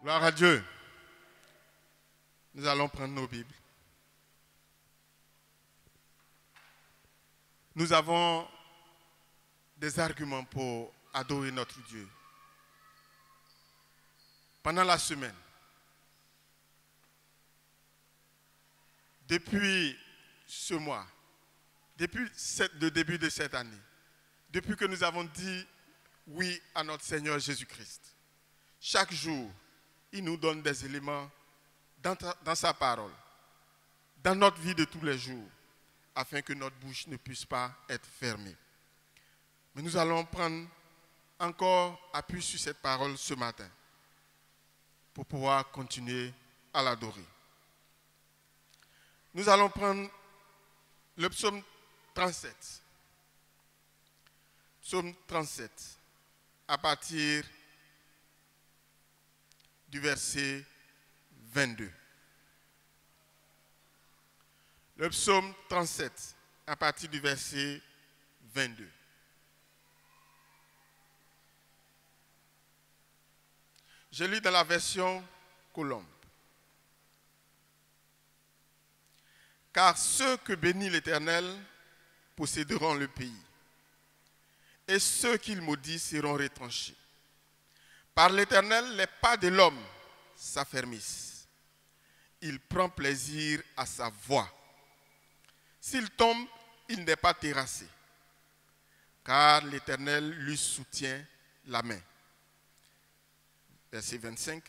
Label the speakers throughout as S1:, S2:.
S1: Gloire à Dieu. Nous allons prendre nos Bibles. Nous avons des arguments pour adorer notre Dieu. Pendant la semaine, depuis ce mois, depuis le début de cette année, depuis que nous avons dit oui à notre Seigneur Jésus-Christ, chaque jour, il nous donne des éléments dans sa parole, dans notre vie de tous les jours, afin que notre bouche ne puisse pas être fermée. Mais nous allons prendre encore appui sur cette parole ce matin pour pouvoir continuer à l'adorer. Nous allons prendre le psaume 37. Psaume 37, à partir du verset 22. Le psaume 37, à partir du verset 22. Je lis dans la version Colombe. Car ceux que bénit l'Éternel posséderont le pays, et ceux qu'il maudit seront retranchés. Par l'Éternel, les pas de l'homme s'affermissent. Il prend plaisir à sa voix. S'il tombe, il n'est pas terrassé, car l'Éternel lui soutient la main. Verset 25.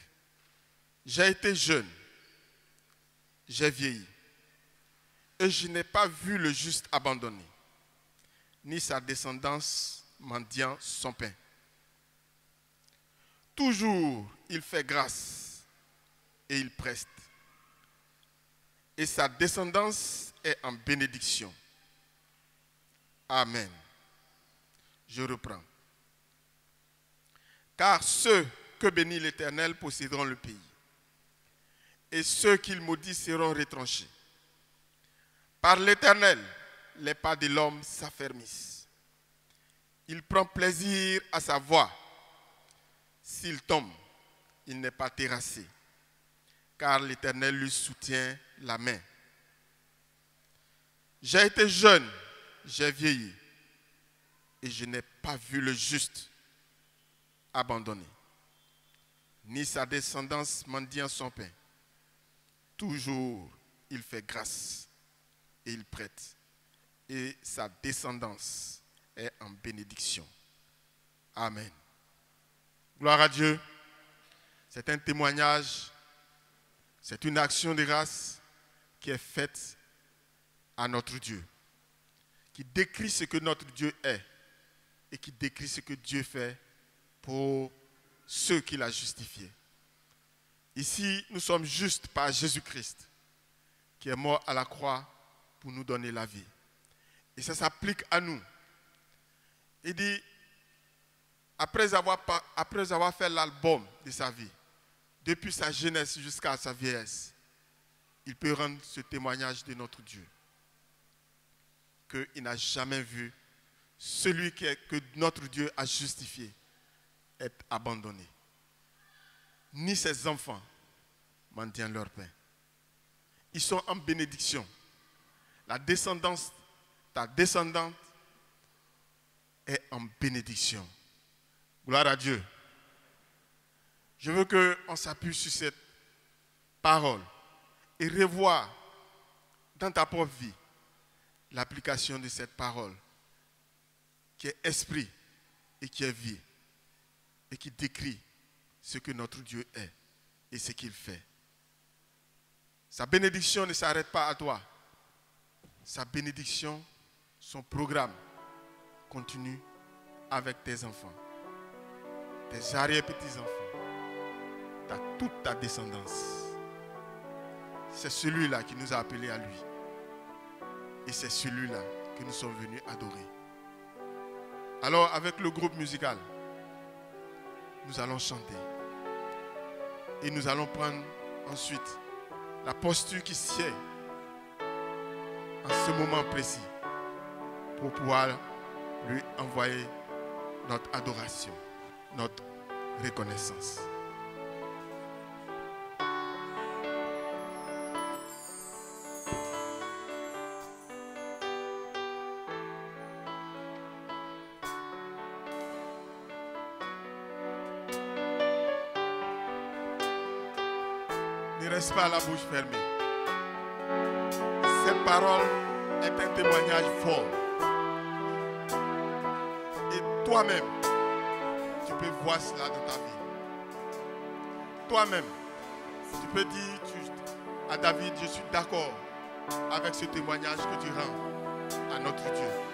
S1: J'ai été jeune, j'ai vieilli, et je n'ai pas vu le juste abandonné, ni sa descendance mendiant son pain. Toujours il fait grâce et il preste, et sa descendance est en bénédiction. Amen. Je reprends. Car ceux que bénit l'Éternel posséderont le pays, et ceux qu'il maudit seront retranchés. Par l'Éternel, les pas de l'homme s'affermissent. Il prend plaisir à sa voix. S'il tombe, il n'est pas terrassé, car l'Éternel lui soutient la main. J'ai été jeune, j'ai vieilli, et je n'ai pas vu le juste abandonné, ni sa descendance mendiant son pain. Toujours il fait grâce et il prête, et sa descendance est en bénédiction. Amen. Gloire à Dieu. C'est un témoignage, c'est une action de grâce qui est faite à notre Dieu, qui décrit ce que notre Dieu est et qui décrit ce que Dieu fait pour ceux qu'il a justifiés. Ici, nous sommes justes par Jésus-Christ, qui est mort à la croix pour nous donner la vie. Et ça s'applique à nous. Il dit, après avoir fait l'album de sa vie, depuis sa jeunesse jusqu'à sa vieillesse, il peut rendre ce témoignage de notre Dieu, qu'il n'a jamais vu celui que notre Dieu a justifié être abandonné, ni ses enfants mendiant leur pain. Ils sont en bénédiction. La descendance, ta descendante est en bénédiction. Gloire à Dieu. Je veux qu'on s'appuie sur cette parole et revoir dans ta propre vie l'application de cette parole qui est esprit et qui est vie et qui décrit ce que notre Dieu est et ce qu'il fait. Sa bénédiction ne s'arrête pas à toi. Sa bénédiction, son programme continue avec tes enfants, tes arrière-petits-enfants, toute ta descendance. C'est celui-là qui nous a appelés à lui. Et c'est celui-là que nous sommes venus adorer. Alors, avec le groupe musical, nous allons chanter. Et nous allons prendre ensuite la posture qui sied en ce moment précis pour pouvoir lui envoyer notre adoration, notre reconnaissance. reste pas la bouche fermée. Cette parole est un témoignage fort. Et toi-même, tu peux voir cela dans ta vie. Toi-même, tu peux dire à David, je suis d'accord avec ce témoignage que tu rends à notre Dieu.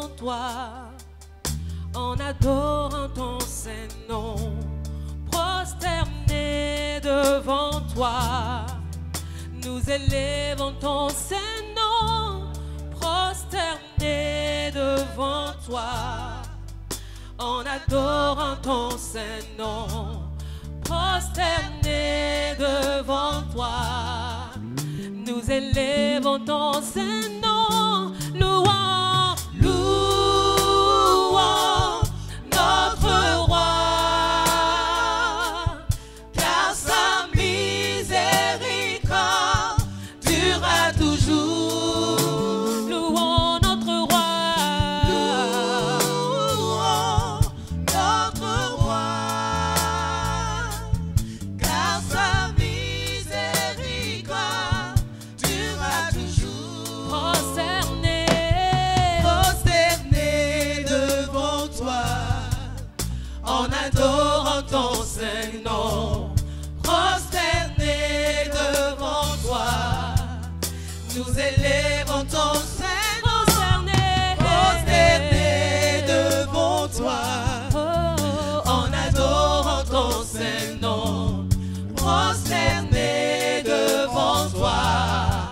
S2: devant toi, en adorant ton saint nom, prosternés devant toi, nous élevons ton saint nom, prosternés devant toi, en adorant ton saint nom, prosternés devant toi, nous élevons ton saint nom, louant, louant notre roi, car sa miséricorde durera toujours. Louons notre roi, louons notre roi, car sa miséricorde durera toujours. Prosternés, prosternés devant toi, en adorant ton saint nom, prosternés devant toi, nous élevons ton saint nom, prosternés devant toi, en adorant ton saint nom, prosternés devant toi,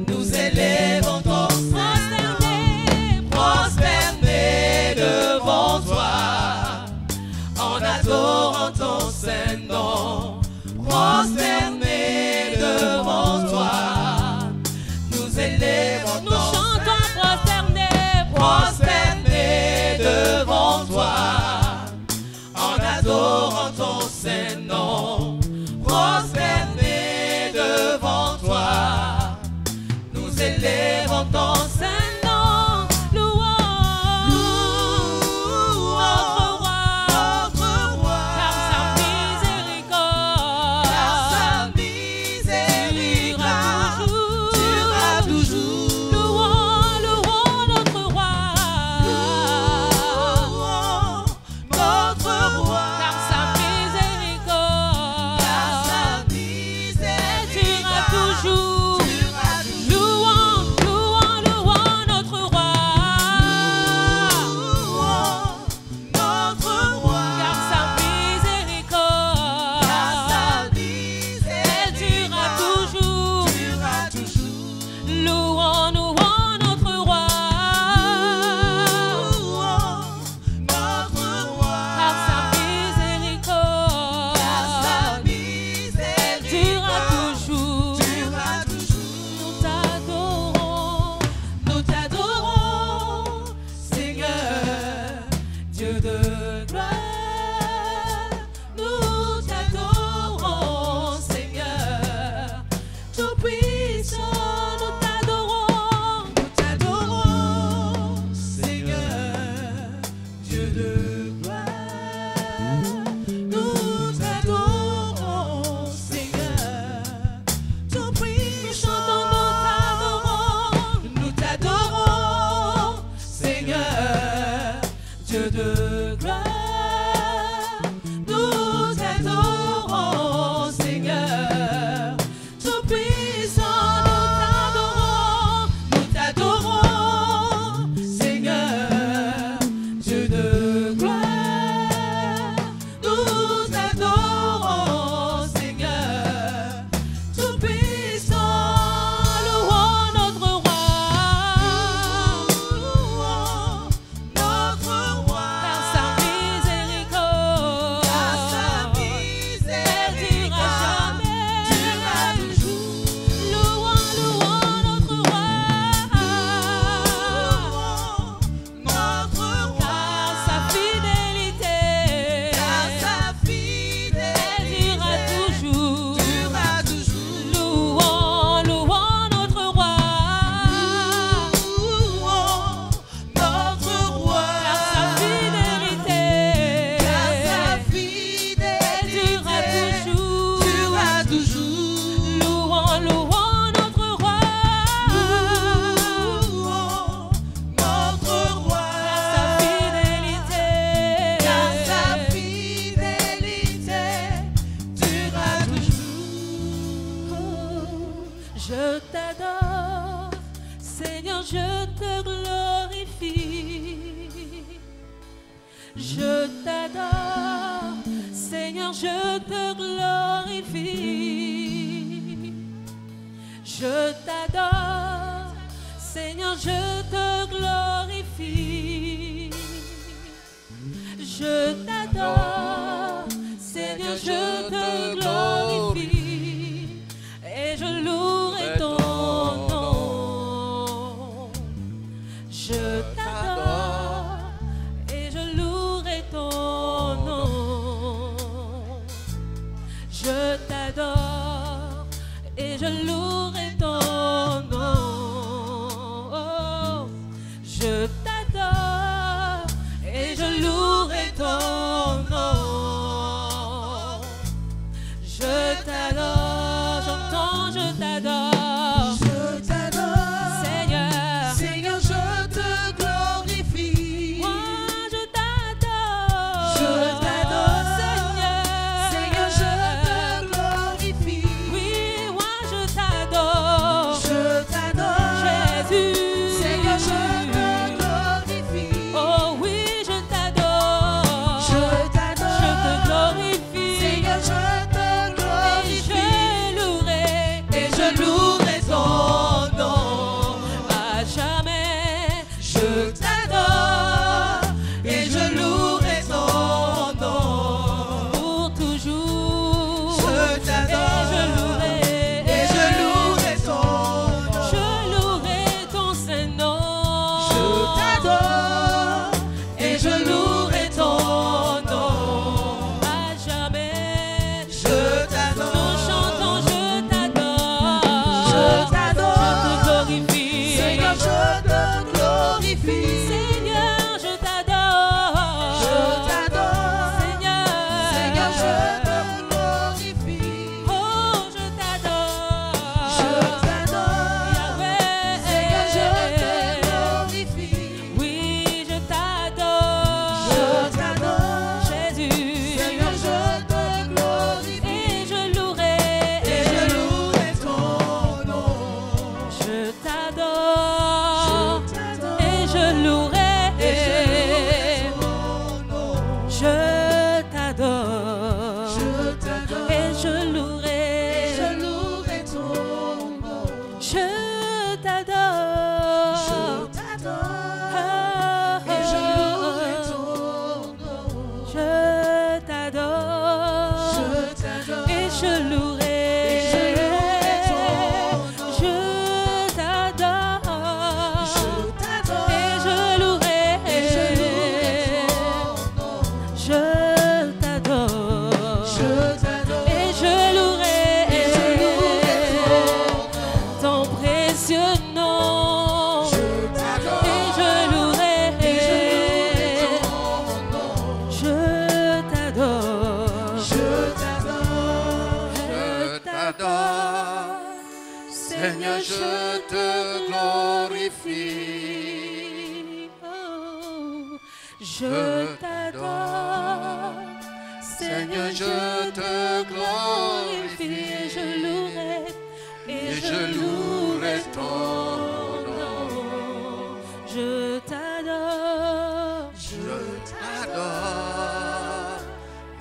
S2: nous élevons ton saint nom, prosternés devant toi, en adorant ton saint nom, prosternés devant toi, nous élevons ton saint nom, prosternés devant toi, en adorant ton saint nom, prosternés devant toi, nous élevons ton saint nom, louons, louons notre roi, car sa miséricorde durera toujours. Louons, louons notre roi, louons notre roi, car sa miséricorde durera toujours. Louons, louons, louons notre roi, louons notre roi, car sa miséricorde durera toujours. Louons, louons notre roi, car sa miséricorde durera toujours. Nous t'adorons, Seigneur, Dieu de gloire. Nous t'adorons, Seigneur, Tout-Puissant. Nous t'adorons, Seigneur, Dieu de gloire. Nous t'adorons, Seigneur, Tout-Puissant. Nous t'adorons, Seigneur, Dieu de gloire. Nous t'adorons, Seigneur, Tout-Puissant. Nous t'adorons, Seigneur, Dieu de gloire. Nous t'adorons, Seigneur, Tout-Puissant. Louons notre roi, louons notre roi, car sa je te glorifie. Je t'adore, Seigneur, je te glorifie. Je t'adore, Seigneur, je te glorifie. Et je louerai ton nom. Je t'adore et je louerai ton nom. Je t'adore et je louerai ton nom. Je t'adore et je louerai ton nom. Je t'adore, j'entends, je t'adore.
S3: Je t'adore,
S2: Seigneur,
S3: Seigneur, je te glorifie.
S2: moi je t'adore.
S3: Je t'adore,
S2: Seigneur,
S3: Seigneur, je te glorifie.
S2: oui, moi je t'adore.
S3: Je t'adore,
S2: Jésus,
S3: Seigneur, je te glorifie.
S2: oh oui, je t'adore.
S3: Je t'adore,
S2: Je te glorifie.
S3: Seigneur, je te
S2: Et
S3: glorifie.
S2: je louerai ton nom à jamais. Je t'adore et je louerai ton nom pour toujours.
S3: Je t'adore,
S2: et je louerai
S3: ton nom.
S2: je louerai ton Saint-Nom.
S3: Je t'adore
S2: et je louerai ton nom à jamais.
S3: Je t'adore.
S2: Nous chantons, je t'adore.
S3: Je t'adore.
S2: Je te glorifie.
S3: Seigneur, je te glorifie.
S2: Seigneur, je t'adore.
S3: Je t'adore.
S2: Seigneur,
S3: Seigneur, je te glorifie.
S2: oh, je t'adore.
S3: Je t'adore.
S2: Yahweh.
S3: Seigneur, je te glorifie.
S2: Oui, je t'adore.
S3: Je t'adore.
S2: Jésus.
S3: Seigneur, je te glorifie.
S2: Et je louerai.
S3: Et je louerai ton nom.
S2: Je t'adore.
S3: Je t'adore.
S2: Et je louerai.
S3: Et je louerai ton nom.
S2: Je t'adore.
S3: Je t'adore.
S2: Et je louerai.
S3: Et je louerai ton nom.
S2: Je t'adore.
S3: Je t'adore.
S2: Oh,
S3: Et je louerai ton nom.
S2: je t'adore.
S3: Je t'adore.
S2: Et je louerai.
S3: Et je louerai ton nom.
S2: Je t'adore.
S3: Je t'adore.
S2: Et je louerai.
S3: Et je louerai ton nom.
S2: Je t'adore.
S3: Je t'adore.
S2: Et je louerai.
S3: Et je louerai
S2: ton précieux nom.
S3: Je t'adore.
S2: Et je louerai.
S3: Et je louerai ton nom.
S2: Je t'adore.
S3: Je t'adore.
S2: Je t'adore.
S1: Seigneur, je te glorifie.
S2: Oh, je t'adore.
S1: Seigneur, je te glorifie.
S2: Et je louerai.
S1: Et je louerai ton nom.
S2: Je t'adore.
S1: Je t'adore.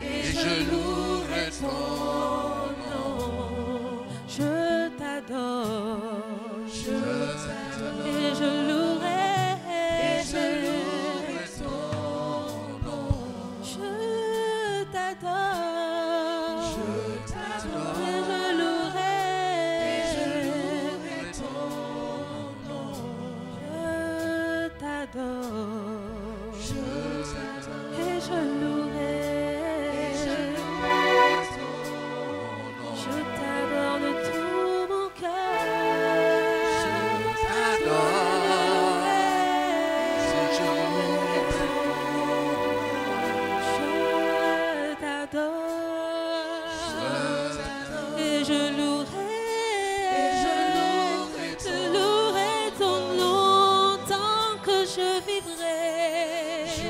S1: Et je louerai ton nom.
S2: Je t'adore.
S3: Je t'adore.
S2: Et je louerai.
S3: Et je louerai ton nom.
S2: Je t'adore.
S3: Je t'adore.
S2: Et je louerai.
S3: Et je louerai ton nom.
S2: Je t'adore.
S3: Je t'adore.
S2: Et je louerai.
S3: Et je louerai ton nom.
S2: Je t'adore de tout mon cœur.
S3: Je t'adore. Je louerai ton
S2: Je t'adore. Et je louerai.
S3: Et je louerai
S2: Je louerai ton nom tant que je vivrai.
S3: Je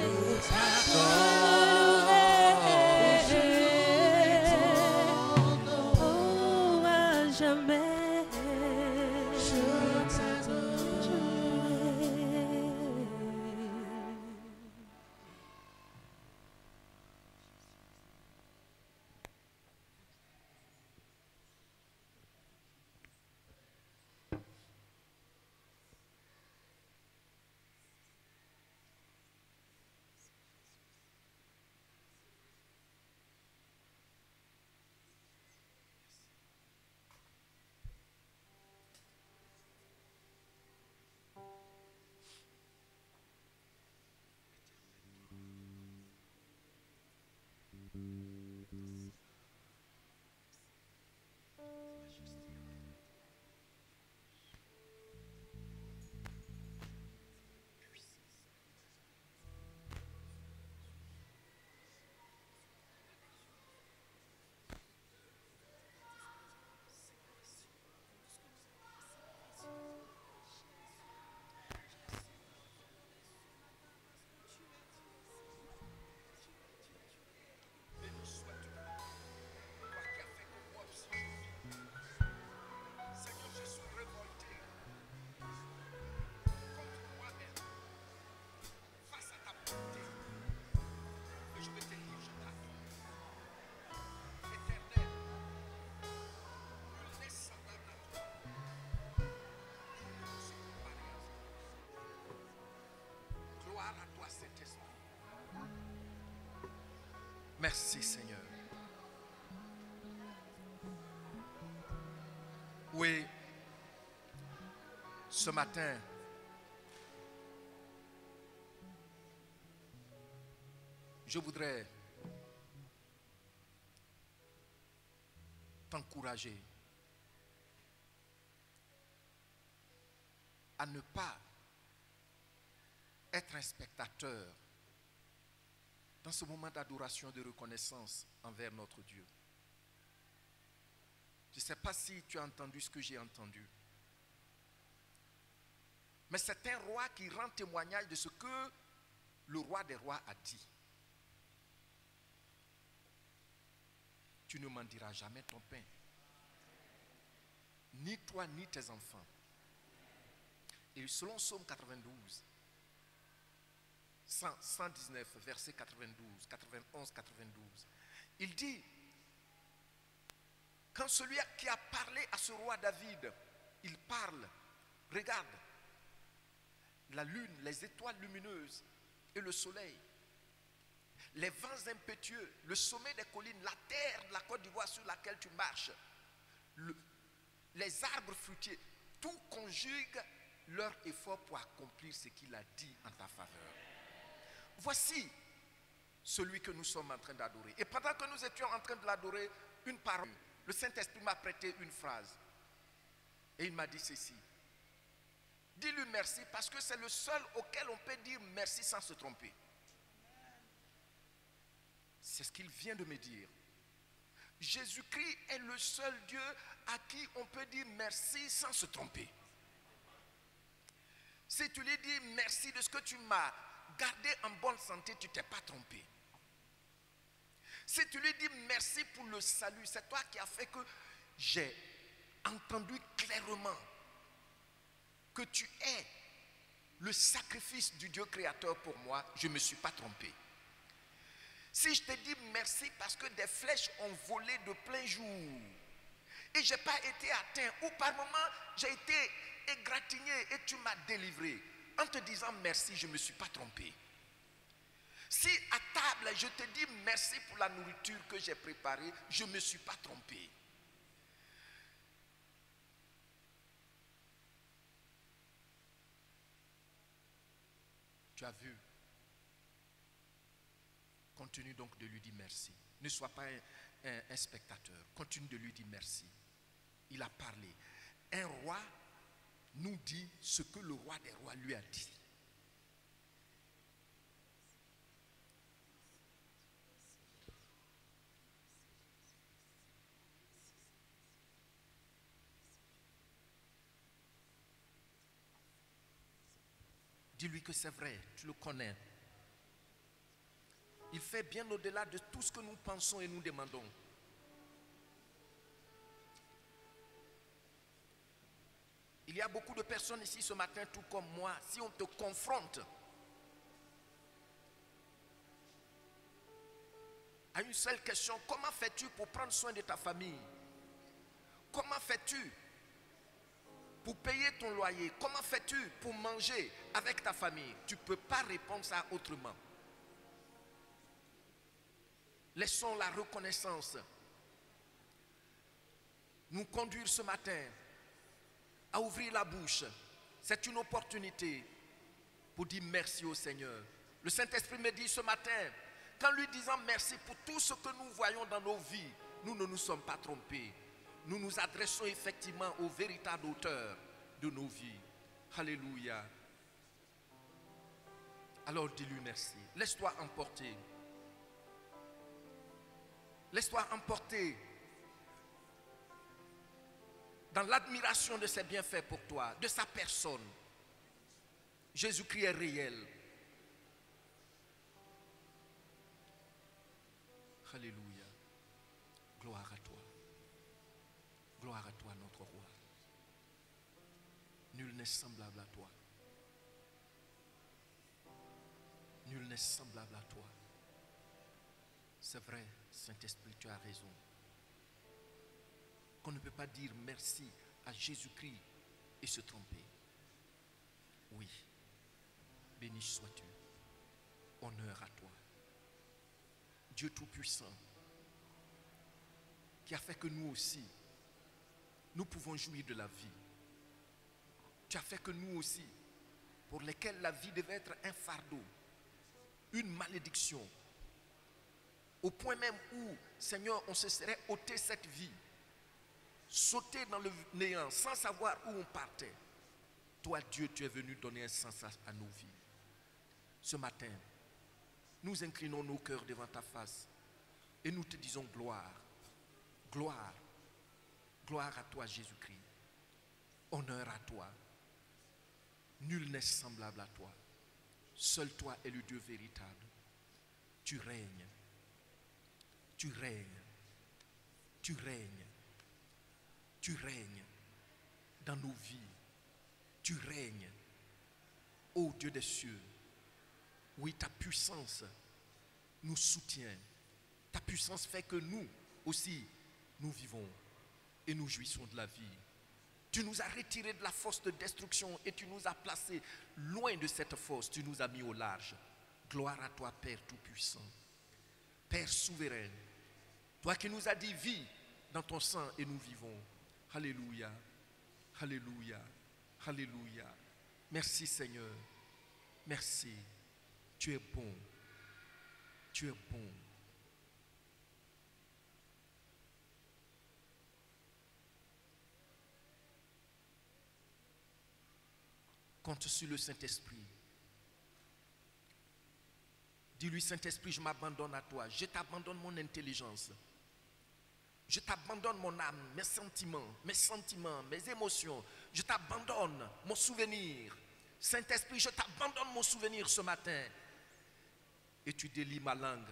S2: Oh, à jamais.
S3: Je t'adore.
S4: Merci Seigneur. Oui, ce matin, je voudrais t'encourager à ne pas être un spectateur dans ce moment d'adoration, de reconnaissance envers notre Dieu. Je ne sais pas si tu as entendu ce que j'ai entendu. Mais c'est un roi qui rend témoignage de ce que le roi des rois a dit. Tu ne m'en diras jamais ton pain. Ni toi, ni tes enfants. Et selon Psaume 92, 119, verset 92, 91, 92, il dit, quand celui qui a parlé à ce roi David, il parle, regarde, la lune, les étoiles lumineuses et le soleil, les vents impétueux, le sommet des collines, la terre de la Côte d'Ivoire sur laquelle tu marches, les arbres fruitiers, tout conjugue leur effort pour accomplir ce qu'il a dit en ta faveur. Voici celui que nous sommes en train d'adorer. Et pendant que nous étions en train de l'adorer, une parole, le Saint-Esprit m'a prêté une phrase. Et il m'a dit ceci. Dis-lui merci parce que c'est le seul auquel on peut dire merci sans se tromper. C'est ce qu'il vient de me dire. Jésus-Christ est le seul Dieu à qui on peut dire merci sans se tromper. Si tu lui dis merci de ce que tu m'as gardé en bonne santé, tu ne t'es pas trompé. Si tu lui dis merci pour le salut, c'est toi qui as fait que j'ai entendu clairement que tu es le sacrifice du Dieu créateur pour moi, je ne me suis pas trompé. Si je te dis merci parce que des flèches ont volé de plein jour et je n'ai pas été atteint, ou par moment j'ai été égratigné et tu m'as délivré, en te disant merci, je ne me suis pas trompé. Si à table je te dis merci pour la nourriture que j'ai préparée, je ne me suis pas trompé. Tu as vu? Continue donc de lui dire merci. Ne sois pas un spectateur. Continue de lui dire merci. Il a parlé. Un roi nous dit ce que le roi des rois lui a dit. Dis-lui que c'est vrai, tu le connais. Il fait bien au-delà de tout ce que nous pensons et nous demandons. Il y a beaucoup de personnes ici ce matin, tout comme moi, si on te confronte à une seule question, comment fais-tu pour prendre soin de ta famille? Comment fais-tu pour payer ton loyer? Comment fais-tu pour manger avec ta famille? Tu ne peux pas répondre ça autrement. Laissons la reconnaissance nous conduire ce matin à ouvrir la bouche. C'est une opportunité pour dire merci au Seigneur. Le Saint-Esprit me dit ce matin qu'en lui disant merci pour tout ce que nous voyons dans nos vies, nous ne nous sommes pas trompés. Nous nous adressons effectivement au véritable auteur de nos vies. Alléluia. Alors dis-lui merci. Laisse-toi emporter. Laisse-toi emporter dans l'admiration de ses bienfaits pour toi, de sa personne. Jésus-Christ est réel. Alléluia. Gloire à toi. Gloire à toi, notre roi. Nul n'est semblable à toi. Nul n'est semblable à toi. C'est vrai, Saint-Esprit, tu as raison. Qu'on ne peut pas dire merci à Jésus-Christ et se tromper. Oui, béni sois-tu. Honneur à toi. Dieu Tout-Puissant, qui a fait que nous aussi, nous pouvons jouir de la vie. Tu as fait que nous aussi, pour lesquels la vie devait être un fardeau, une malédiction, au point même où, Seigneur, on se serait ôté cette vie, sauté dans le néant sans savoir où on partait. Toi, Dieu, tu es venu donner un sens à nos vies. Ce matin, nous inclinons nos cœurs devant ta face et nous te disons gloire, gloire, gloire à toi, Jésus-Christ. Honneur à toi. Nul n'est semblable à toi. Seul toi est le Dieu véritable. Tu règnes. Tu règnes. Tu règnes. Tu règnes dans nos vies. Tu règnes, ô Dieu des cieux. Oui, ta puissance nous soutient. Ta puissance fait que nous aussi, nous vivons et nous jouissons de la vie. Tu nous as retirés de la force de destruction et tu nous as placés loin de cette force. Tu nous as mis au large. Gloire à toi, Père Tout-Puissant. Père souverain. Toi qui nous as dit, vis dans ton sang et nous vivons. Alléluia. Alléluia. Alléluia. Merci Seigneur. Merci. Tu es bon. Tu es bon. Compte sur le Saint-Esprit. Dis-lui, Saint-Esprit, je m'abandonne à toi. Je t'abandonne mon intelligence. Je t'abandonne mon âme, mes sentiments, mes émotions. Je t'abandonne mon souvenir. Saint-Esprit, je t'abandonne mon souvenir ce matin. Et tu délies ma langue.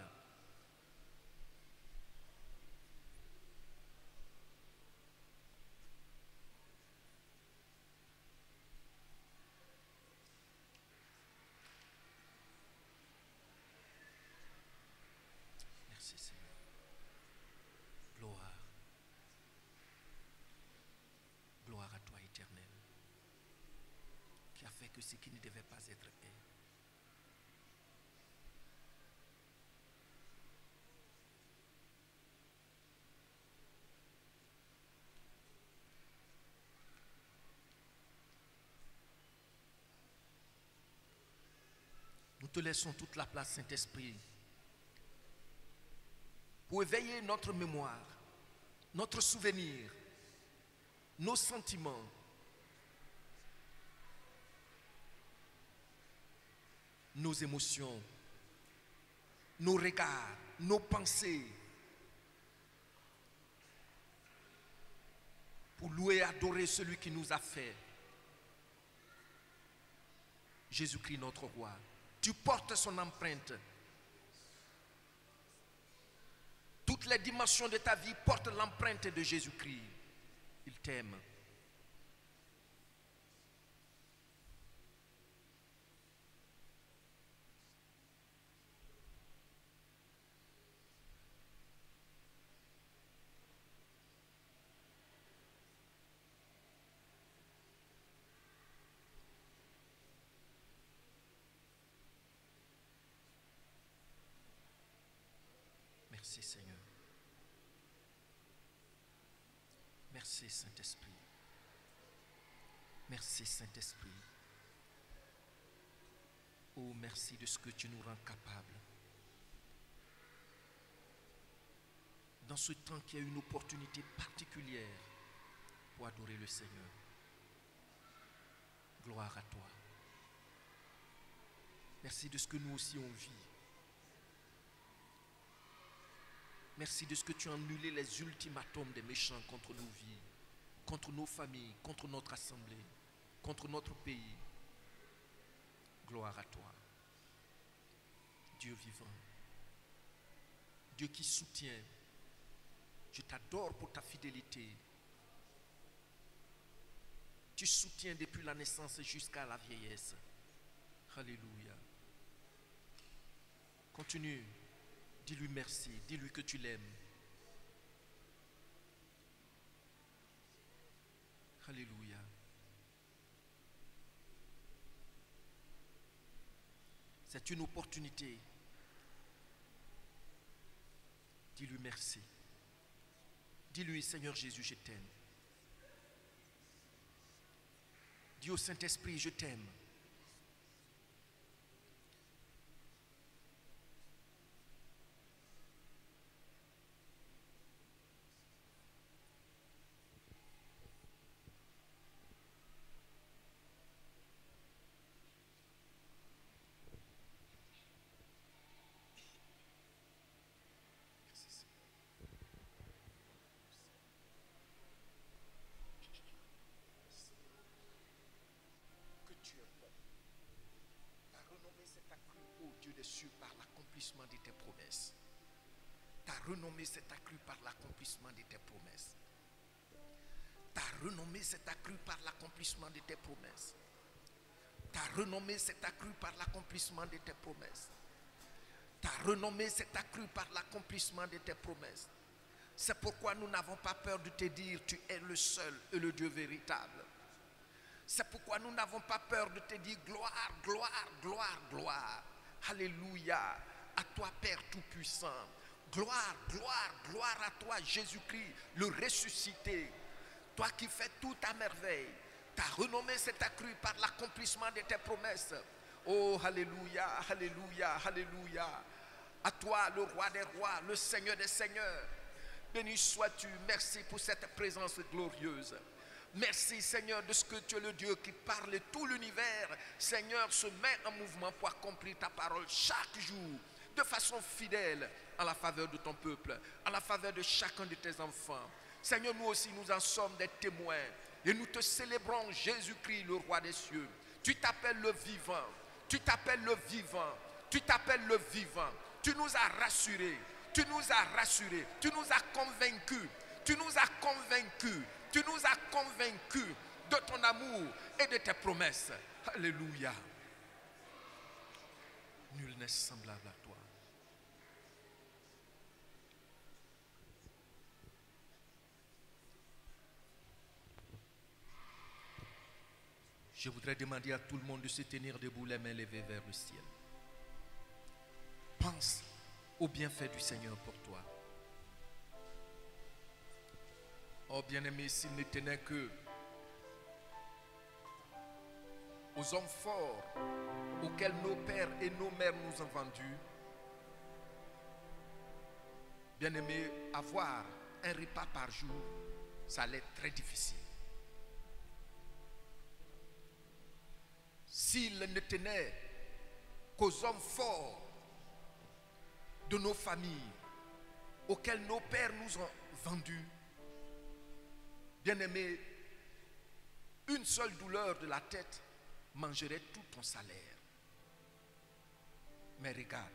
S4: Merci Seigneur. Gloire. Gloire à toi éternel. Qui a fait que ce qui ne devait pas être est. Nous te laissons toute la place, Saint-Esprit, pour éveiller notre mémoire, notre souvenir, nos sentiments, nos émotions, nos regards, nos pensées, pour louer et adorer celui qui nous a fait. Jésus-Christ notre roi. Tu portes son empreinte. Toutes les dimensions de ta vie portent l'empreinte de Jésus-Christ. Il t'aime. Merci Seigneur. Merci Saint-Esprit. Merci Saint-Esprit. Oh, merci de ce que tu nous rends capables. dans ce temps qu'il y a une opportunité particulière pour adorer le Seigneur. Gloire à toi. Merci de ce que nous aussi on vit. Merci de ce que tu as annulé les ultimatums des méchants contre nos vies, contre nos familles, contre notre assemblée, contre notre pays. Gloire à toi. Dieu vivant. Dieu qui soutient. Je t'adore pour ta fidélité. Tu soutiens depuis la naissance jusqu'à la vieillesse. Alléluia. Continue. Dis-lui merci. Dis-lui que tu l'aimes. Alléluia. C'est une opportunité. Dis-lui merci. Dis-lui, Seigneur Jésus, je t'aime. Dis au Saint-Esprit, je t'aime. Par l'accomplissement de tes promesses. Ta renommée s'est accrue par l'accomplissement de tes promesses. Ta renommée s'est accrue par l'accomplissement de tes promesses. Ta renommée s'est accrue par l'accomplissement de tes promesses. Ta renommée s'est accrue par l'accomplissement de tes promesses. C'est pourquoi nous n'avons pas peur de te dire tu es le seul et le Dieu véritable. C'est pourquoi nous n'avons pas peur de te dire gloire, gloire, gloire, gloire. Alléluia, à toi Père Tout-Puissant. Gloire, gloire, gloire à toi Jésus-Christ, le ressuscité. Toi qui fais tout à merveille. Ta renommée s'est accrue par l'accomplissement de tes promesses. Oh, alléluia, alléluia, alléluia. À toi le roi des rois, le Seigneur des seigneurs. Béni sois-tu, merci pour cette présence glorieuse. Merci Seigneur de ce que tu es le Dieu qui parle et tout l'univers, Seigneur, se met en mouvement pour accomplir ta parole chaque jour de façon fidèle en la faveur de ton peuple, en la faveur de chacun de tes enfants. Seigneur, nous aussi nous en sommes des témoins et nous te célébrons Jésus-Christ, le roi des cieux. Tu t'appelles le vivant, tu t'appelles le vivant, tu t'appelles le vivant. Tu nous as rassurés, tu nous as rassurés, tu nous as convaincus, tu nous as convaincus. Tu nous as convaincus de ton amour et de tes promesses. Alléluia. Nul n'est semblable à toi. Je voudrais demander à tout le monde de se tenir debout, les mains levées vers le ciel. Pense au bienfait du Seigneur pour toi. Oh bien-aimé, s'il ne tenait que aux hommes forts auxquels nos pères et nos mères nous ont vendus, bien-aimé, avoir un repas par jour, ça allait être très difficile. S'il ne tenait qu'aux hommes forts de nos familles auxquels nos pères nous ont vendus, bien-aimé, une seule douleur de la tête mangerait tout ton salaire. Mais regarde,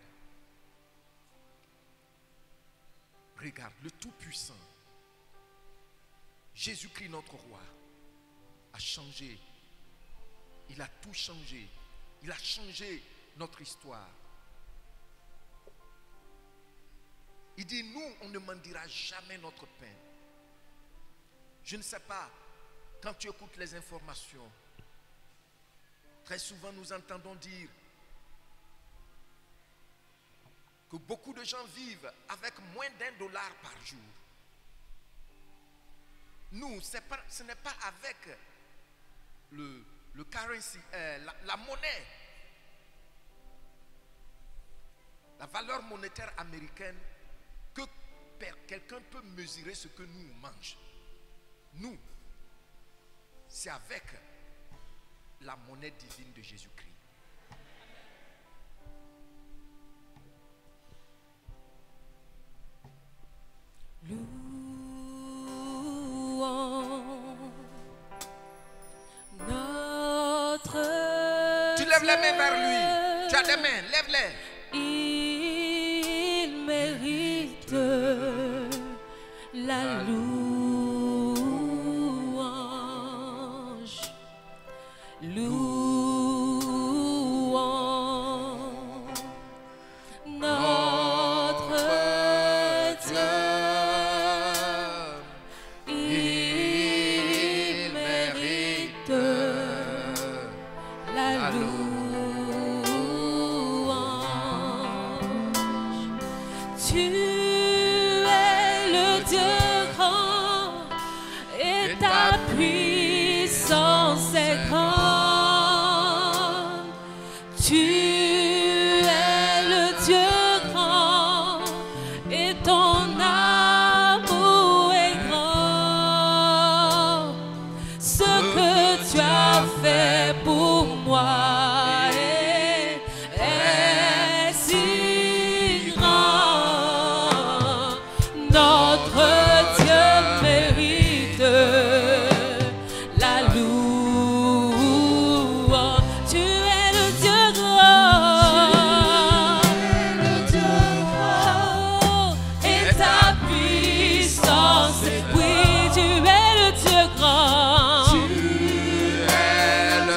S4: regarde, le Tout-Puissant, Jésus-Christ notre roi, a changé. Il a tout changé. Il a changé notre histoire. Il dit, nous, on ne mendira jamais notre pain. Je ne sais pas, quand tu écoutes les informations, très souvent nous entendons dire que beaucoup de gens vivent avec moins d'$1 par jour. Nous, ce n'est pas avec le currency, la monnaie, la valeur monétaire américaine que quelqu'un peut mesurer ce que nous on mange, nous, c'est avec la monnaie divine de Jésus-Christ. Tu lèves les mains vers lui. Tu as des mains, lève-les.
S3: Il mérite la louange. Louange notre Dieu. Il mérite la louange. Tu es le Dieu grand et ta puissance est grande. Tu es le Dieu grand et ton amour est grand. Ce que tu as fait pour moi est si grand. Notre Dieu mérite la louange. Tu es le Dieu grand. Et ta puissance, oui, tu es le Dieu grand.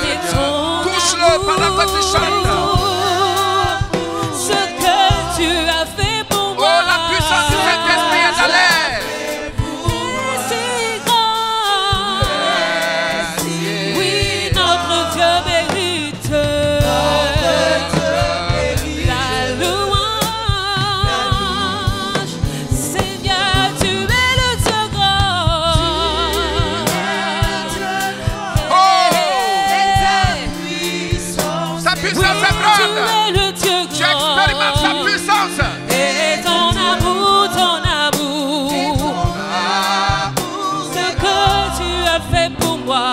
S3: Et ton
S4: Touche-le pendant que tu chantes.
S3: ce que tu as fait pour
S4: Oh,
S3: moi.
S4: la puissance du Saint-Esprit est à l'air.
S3: Si grand. Oui, notre Dieu mérite la louange. Seigneur, tu es le Dieu grand.
S4: Oh, sa puissance est
S3: Tu
S4: grande.
S3: es le Dieu
S4: Tu expérimentes sa
S3: grand.
S4: puissance.
S3: Et ton amour, ce que tu as fait pour moi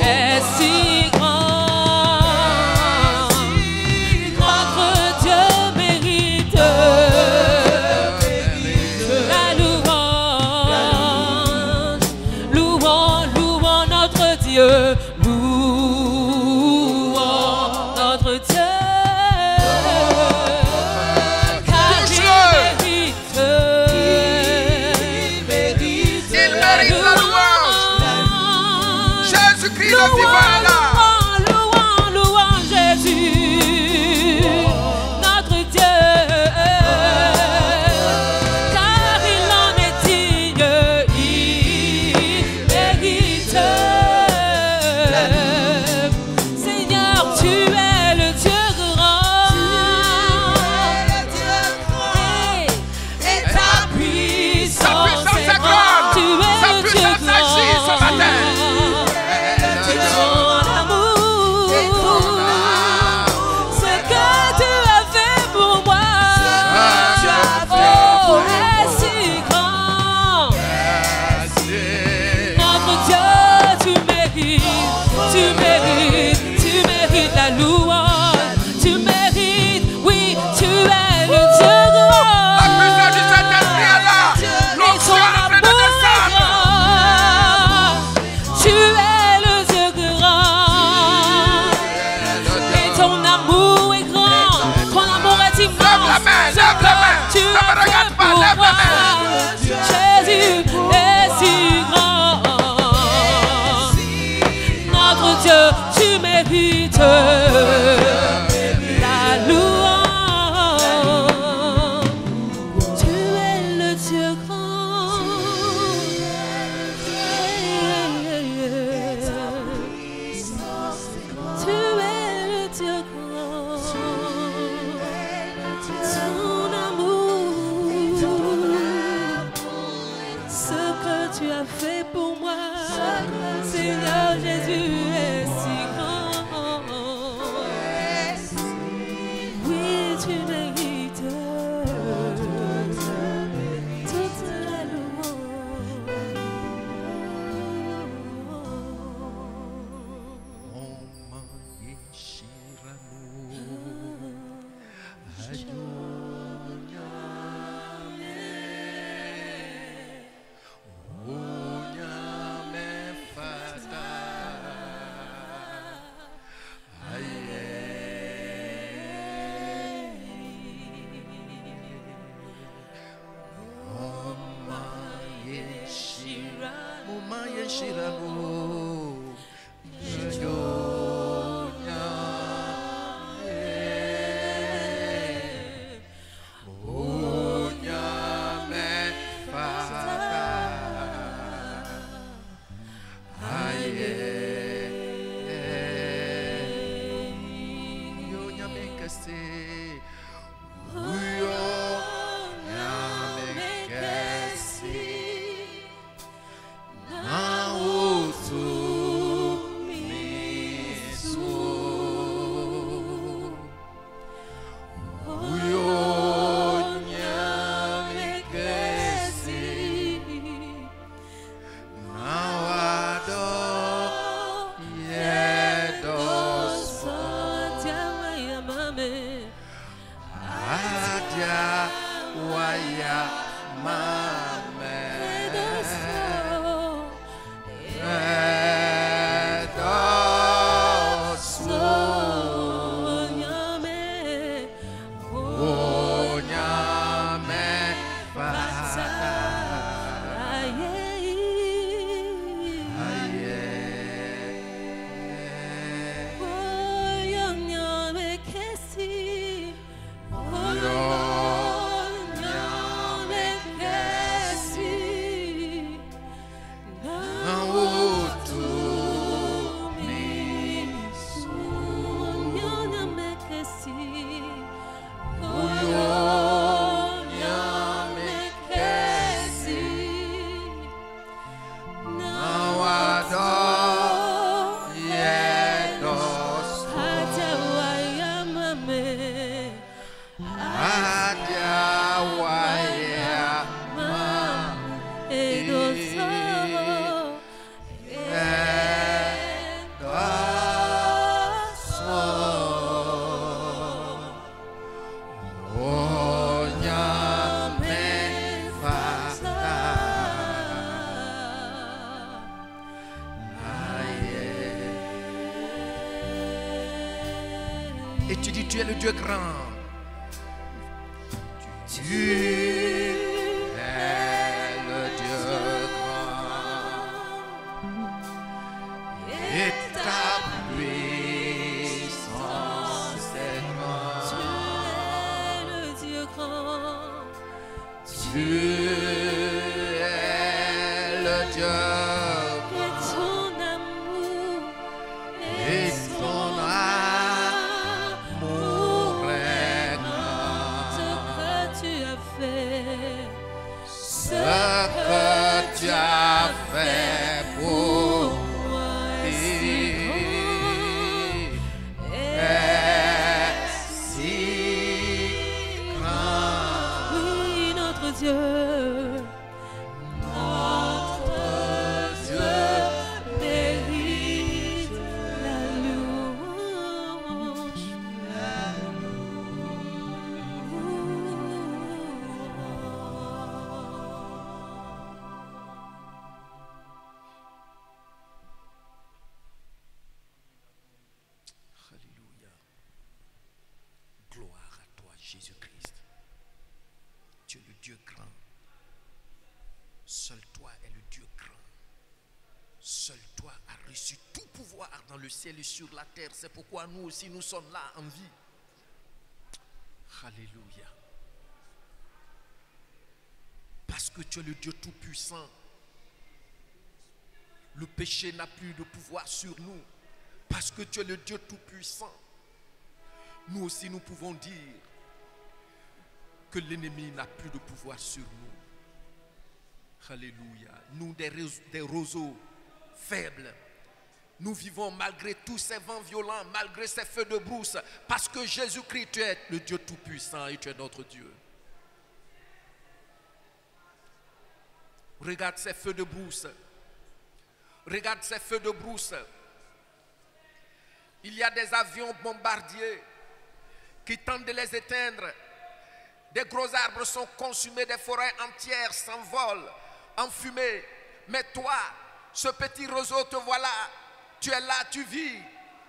S3: est si grand. Notre Dieu mérite la louange. Louons, louons notre Dieu. Louons notre Dieu. Car il mérite
S4: Il mérite la louange. Jésus-Christ le divin est là.
S3: Louons, louons Jésus, notre Dieu, car il en est digne, il mérite. Seigneur, tu es le Dieu grand, et ta puissance est grande. Tu es
S4: Sa
S3: le Dieu
S4: puissance agit ce matin.
S3: ton amour, ce que tu as fait pour moi, oh, est si grand. Notre Dieu, tu mérites la louange, tu mérites, oui, tu es le Dieu grand.
S4: La puissance du Saint-Esprit est là.
S3: Et
S4: L'onction
S3: ton
S4: est en train de
S3: amour est
S4: descendre.
S3: grand. Tu es le Dieu grand. Et ton amour est grand. Ton amour est immense.
S4: Lève la main,
S3: Ce
S4: lève la main.
S3: que tu
S4: Ne me
S3: as
S4: regarde
S3: fait
S4: pas,
S3: pour
S4: lève la
S3: moi. Jésus est si grand. Notre Dieu, tu mérites la louange. Tu es le Dieu grand. Tu es le Dieu grand. Ton amour, ce que tu as fait pour moi, Seigneur Jésus est si grand. Oui, tu mérites
S4: Et tu dis, tu es le Dieu grand. Tu es le Dieu grand. Et ta puissance est grande.
S3: Tu es le Dieu grand.
S4: Tu es le Dieu
S3: Et ton amour est grand. Ce que tu as fait.
S4: Ce que tu as fait pour
S3: moi
S4: est si grand.
S3: Oui, notre Dieu. Notre Dieu mérite la louange.
S4: Alléluia. Gloire à toi, Jésus-Christ. Tu es le Dieu grand. Seul toi es le Dieu grand. Seul toi as reçu tout pouvoir dans le ciel et sur la terre. C'est pourquoi nous aussi nous sommes là en vie. Alléluia. Parce que tu es le Dieu tout-puissant. Le péché n'a plus de pouvoir sur nous. Parce que tu es le Dieu tout-puissant. Nous aussi nous pouvons dire que l'ennemi n'a plus de pouvoir sur nous. Alléluia. Nous des roseaux faibles. Nous vivons malgré tous ces vents violents, malgré ces feux de brousse. Parce que Jésus-Christ, tu es le Dieu tout-puissant et tu es notre Dieu. Regarde ces feux de brousse. Regarde ces feux de brousse. Il y a des avions bombardiers qui tentent de les éteindre. Des gros arbres sont consumés, des forêts entières s'envolent en fumée. Mais toi, ce petit roseau, te voilà. Tu es là, tu vis,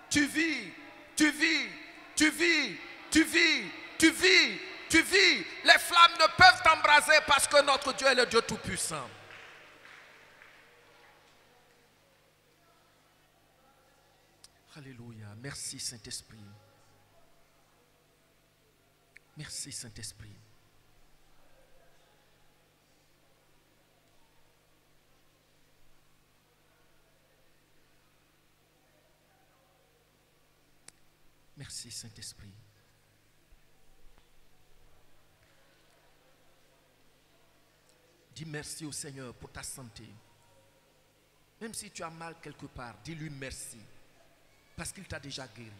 S4: tu vis, tu vis, tu vis, tu vis, tu vis, tu vis. Les flammes ne peuvent t'embraser parce que notre Dieu est le Dieu Tout-Puissant. Alléluia. Merci Saint-Esprit. Merci Saint-Esprit. Merci Saint-Esprit. Dis merci au Seigneur pour ta santé. Même si tu as mal quelque part, dis-lui merci. Parce qu'il t'a déjà guéri.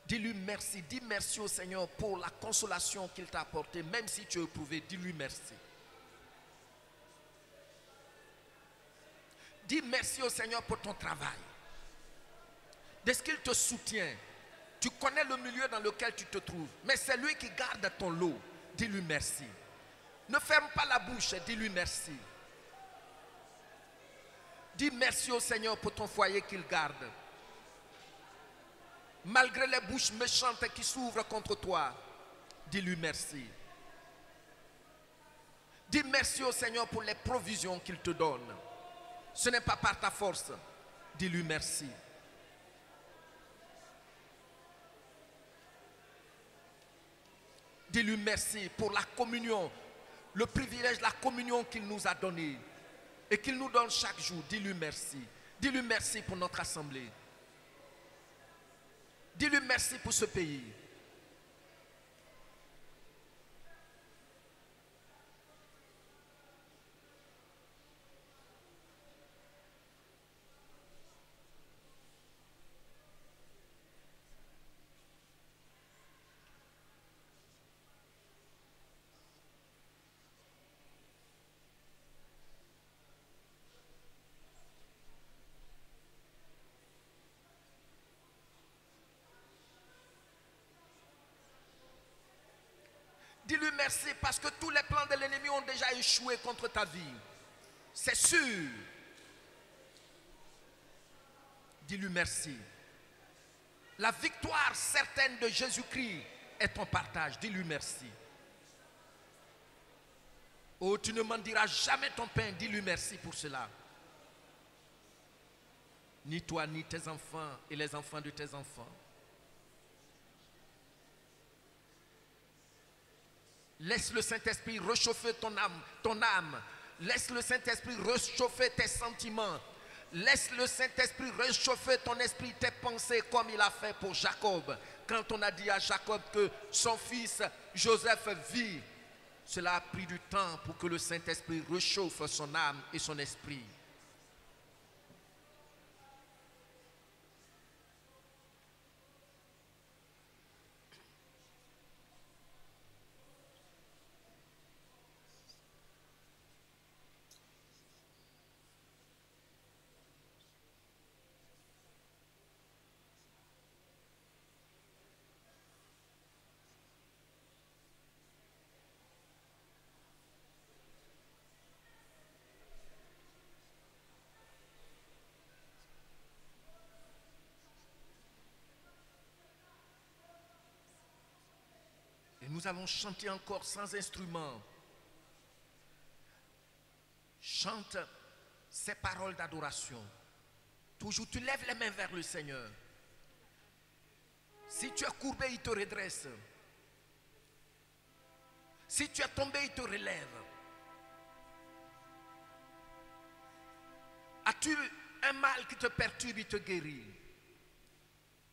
S4: Dis-lui merci. Dis merci au Seigneur pour la consolation qu'il t'a apportée. Même si tu es éprouvé, dis-lui merci. Dis merci au Seigneur pour ton travail. Dès qu'il te soutient, tu connais le milieu dans lequel tu te trouves. Mais c'est lui qui garde ton lot. Dis-lui merci. Ne ferme pas la bouche, dis-lui merci. Dis merci au Seigneur pour ton foyer qu'il garde. Malgré les bouches méchantes qui s'ouvrent contre toi, dis-lui merci. Dis merci au Seigneur pour les provisions qu'il te donne. Ce n'est pas par ta force. Dis-lui merci. Dis-lui merci pour la communion, le privilège, la communion qu'il nous a donné et qu'il nous donne chaque jour. Dis-lui merci. Dis-lui merci pour notre assemblée. Dis-lui merci pour ce pays. Dis-lui merci parce que tous les plans de l'ennemi ont déjà échoué contre ta vie. C'est sûr. Dis-lui merci. La victoire certaine de Jésus-Christ est ton partage. Dis-lui merci. Oh, tu ne m'en diras jamais ton pain. Dis-lui merci pour cela. Ni toi, ni tes enfants et les enfants de tes enfants. Laisse le Saint-Esprit réchauffer ton âme. Laisse le Saint-Esprit réchauffer tes sentiments. Laisse le Saint-Esprit réchauffer ton esprit, tes pensées, comme il a fait pour Jacob. Quand on a dit à Jacob que son fils Joseph vit, cela a pris du temps pour que le Saint-Esprit réchauffe son âme et son esprit. Nous allons chanter encore sans instrument. Chante ces paroles d'adoration. Toujours, tu lèves les mains vers le Seigneur. Si tu es courbé, il te redresse. Si tu es tombé, il te relève. As-tu un mal qui te perturbe, il te guérit.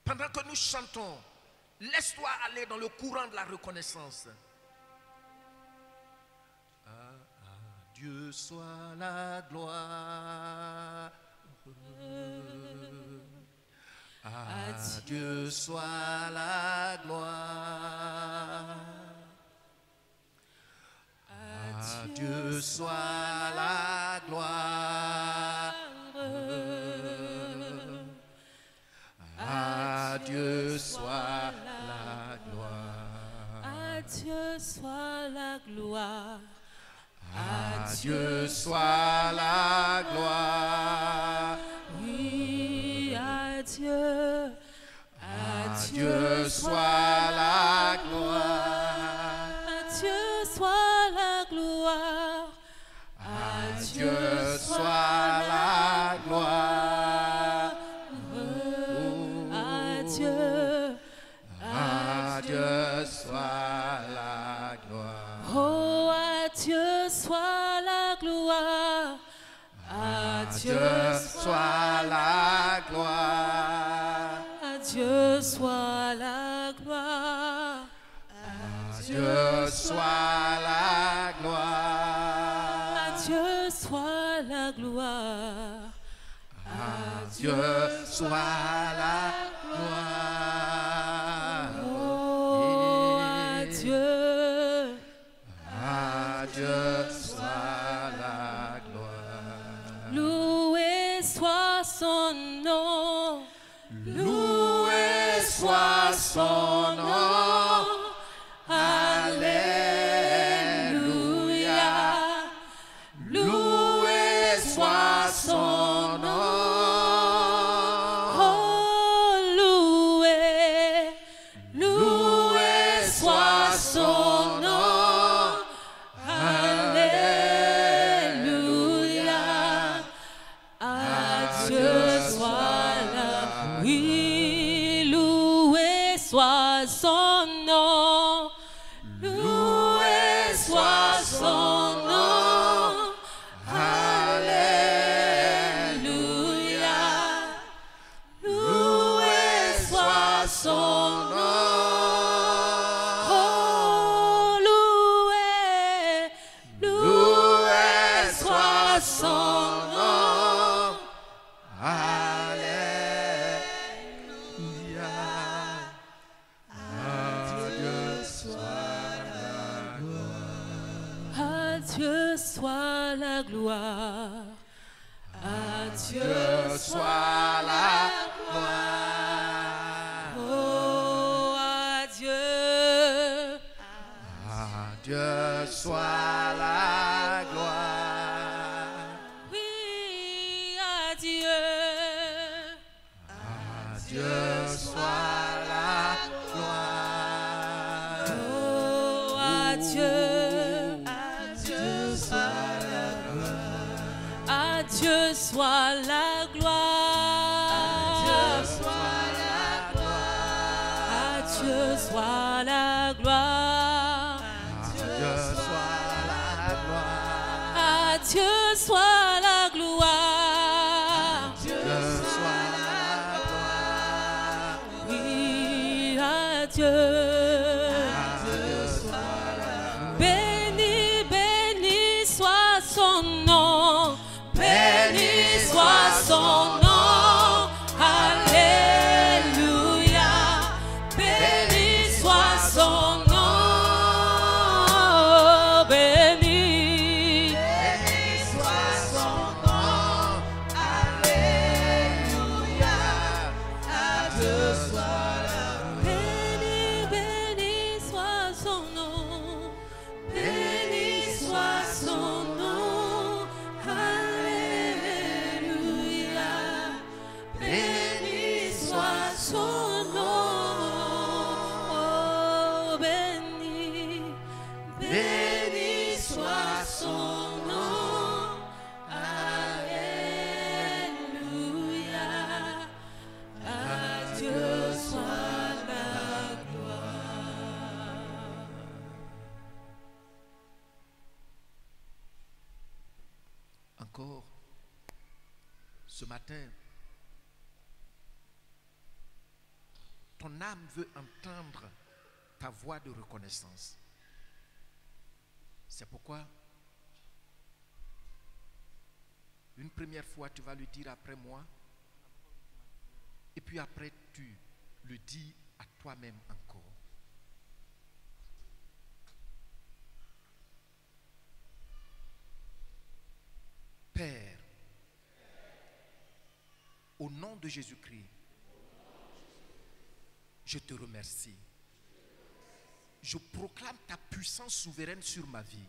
S4: Pendant que nous chantons, laisse-toi aller dans le courant de la reconnaissance. À Dieu soit la gloire. À Dieu soit la gloire. À Dieu soit la gloire. À Dieu soit la gloire.
S3: Dieu soit la gloire.
S4: À Dieu soit la gloire.
S3: Oui, à Dieu.
S4: À Dieu soit la gloire.
S3: À Dieu soit la gloire.
S4: À Dieu soit la gloire.
S3: À Dieu.
S4: À Dieu soit la gloire.
S3: Oh, à Dieu soit la gloire. À
S4: Dieu soit la gloire.
S3: À Dieu soit la gloire.
S4: À Dieu soit la gloire.
S3: À Dieu soit la gloire.
S4: À Dieu soit la gloire.
S3: Oh, à Dieu.
S4: À Dieu soit la gloire.
S3: Loué soit son nom.
S4: Loué soit son nom. Alléluia. Loué soit son nom.
S3: Oh, loué.
S4: Loué soit son nom.
S3: Alléluia. À Dieu soit la oui, loué soit son nom. Loué soit son nom. Alléluia. Loué soit son nom. Oh, loué. Loué soit son nom.
S4: Alléluia. À Dieu soit la gloire.
S3: À Dieu soit la gloire. À Dieu
S4: Dieu soit la gloire.
S3: oh, à Dieu.
S4: À Dieu soit la gloire.
S3: Oui, à Dieu.
S4: À Dieu soit la gloire.
S3: Oh, à Dieu. À Dieu soit la gloire. À Dieu soit la gloire. À Dieu soit la gloire. À Dieu soit la gloire. Oui, à Dieu. Béni, béni soit son nom. Béni soit son nom. Alléluia. Béni soit son nom. Béni. Béni, béni soit son nom. Béni soit son nom. Alléluia. Béni soit son nom. Oh, béni. Béni soit son nom. Alléluia. À Dieu soit la gloire.
S4: Encore, ce matin, ton âme veut entendre ta voix de reconnaissance. C'est pourquoi, une première fois, tu vas lui dire après moi, et puis après, tu le dis à toi-même encore. Père, au nom de Jésus-Christ, je te remercie. Je proclame ta puissance souveraine sur ma vie.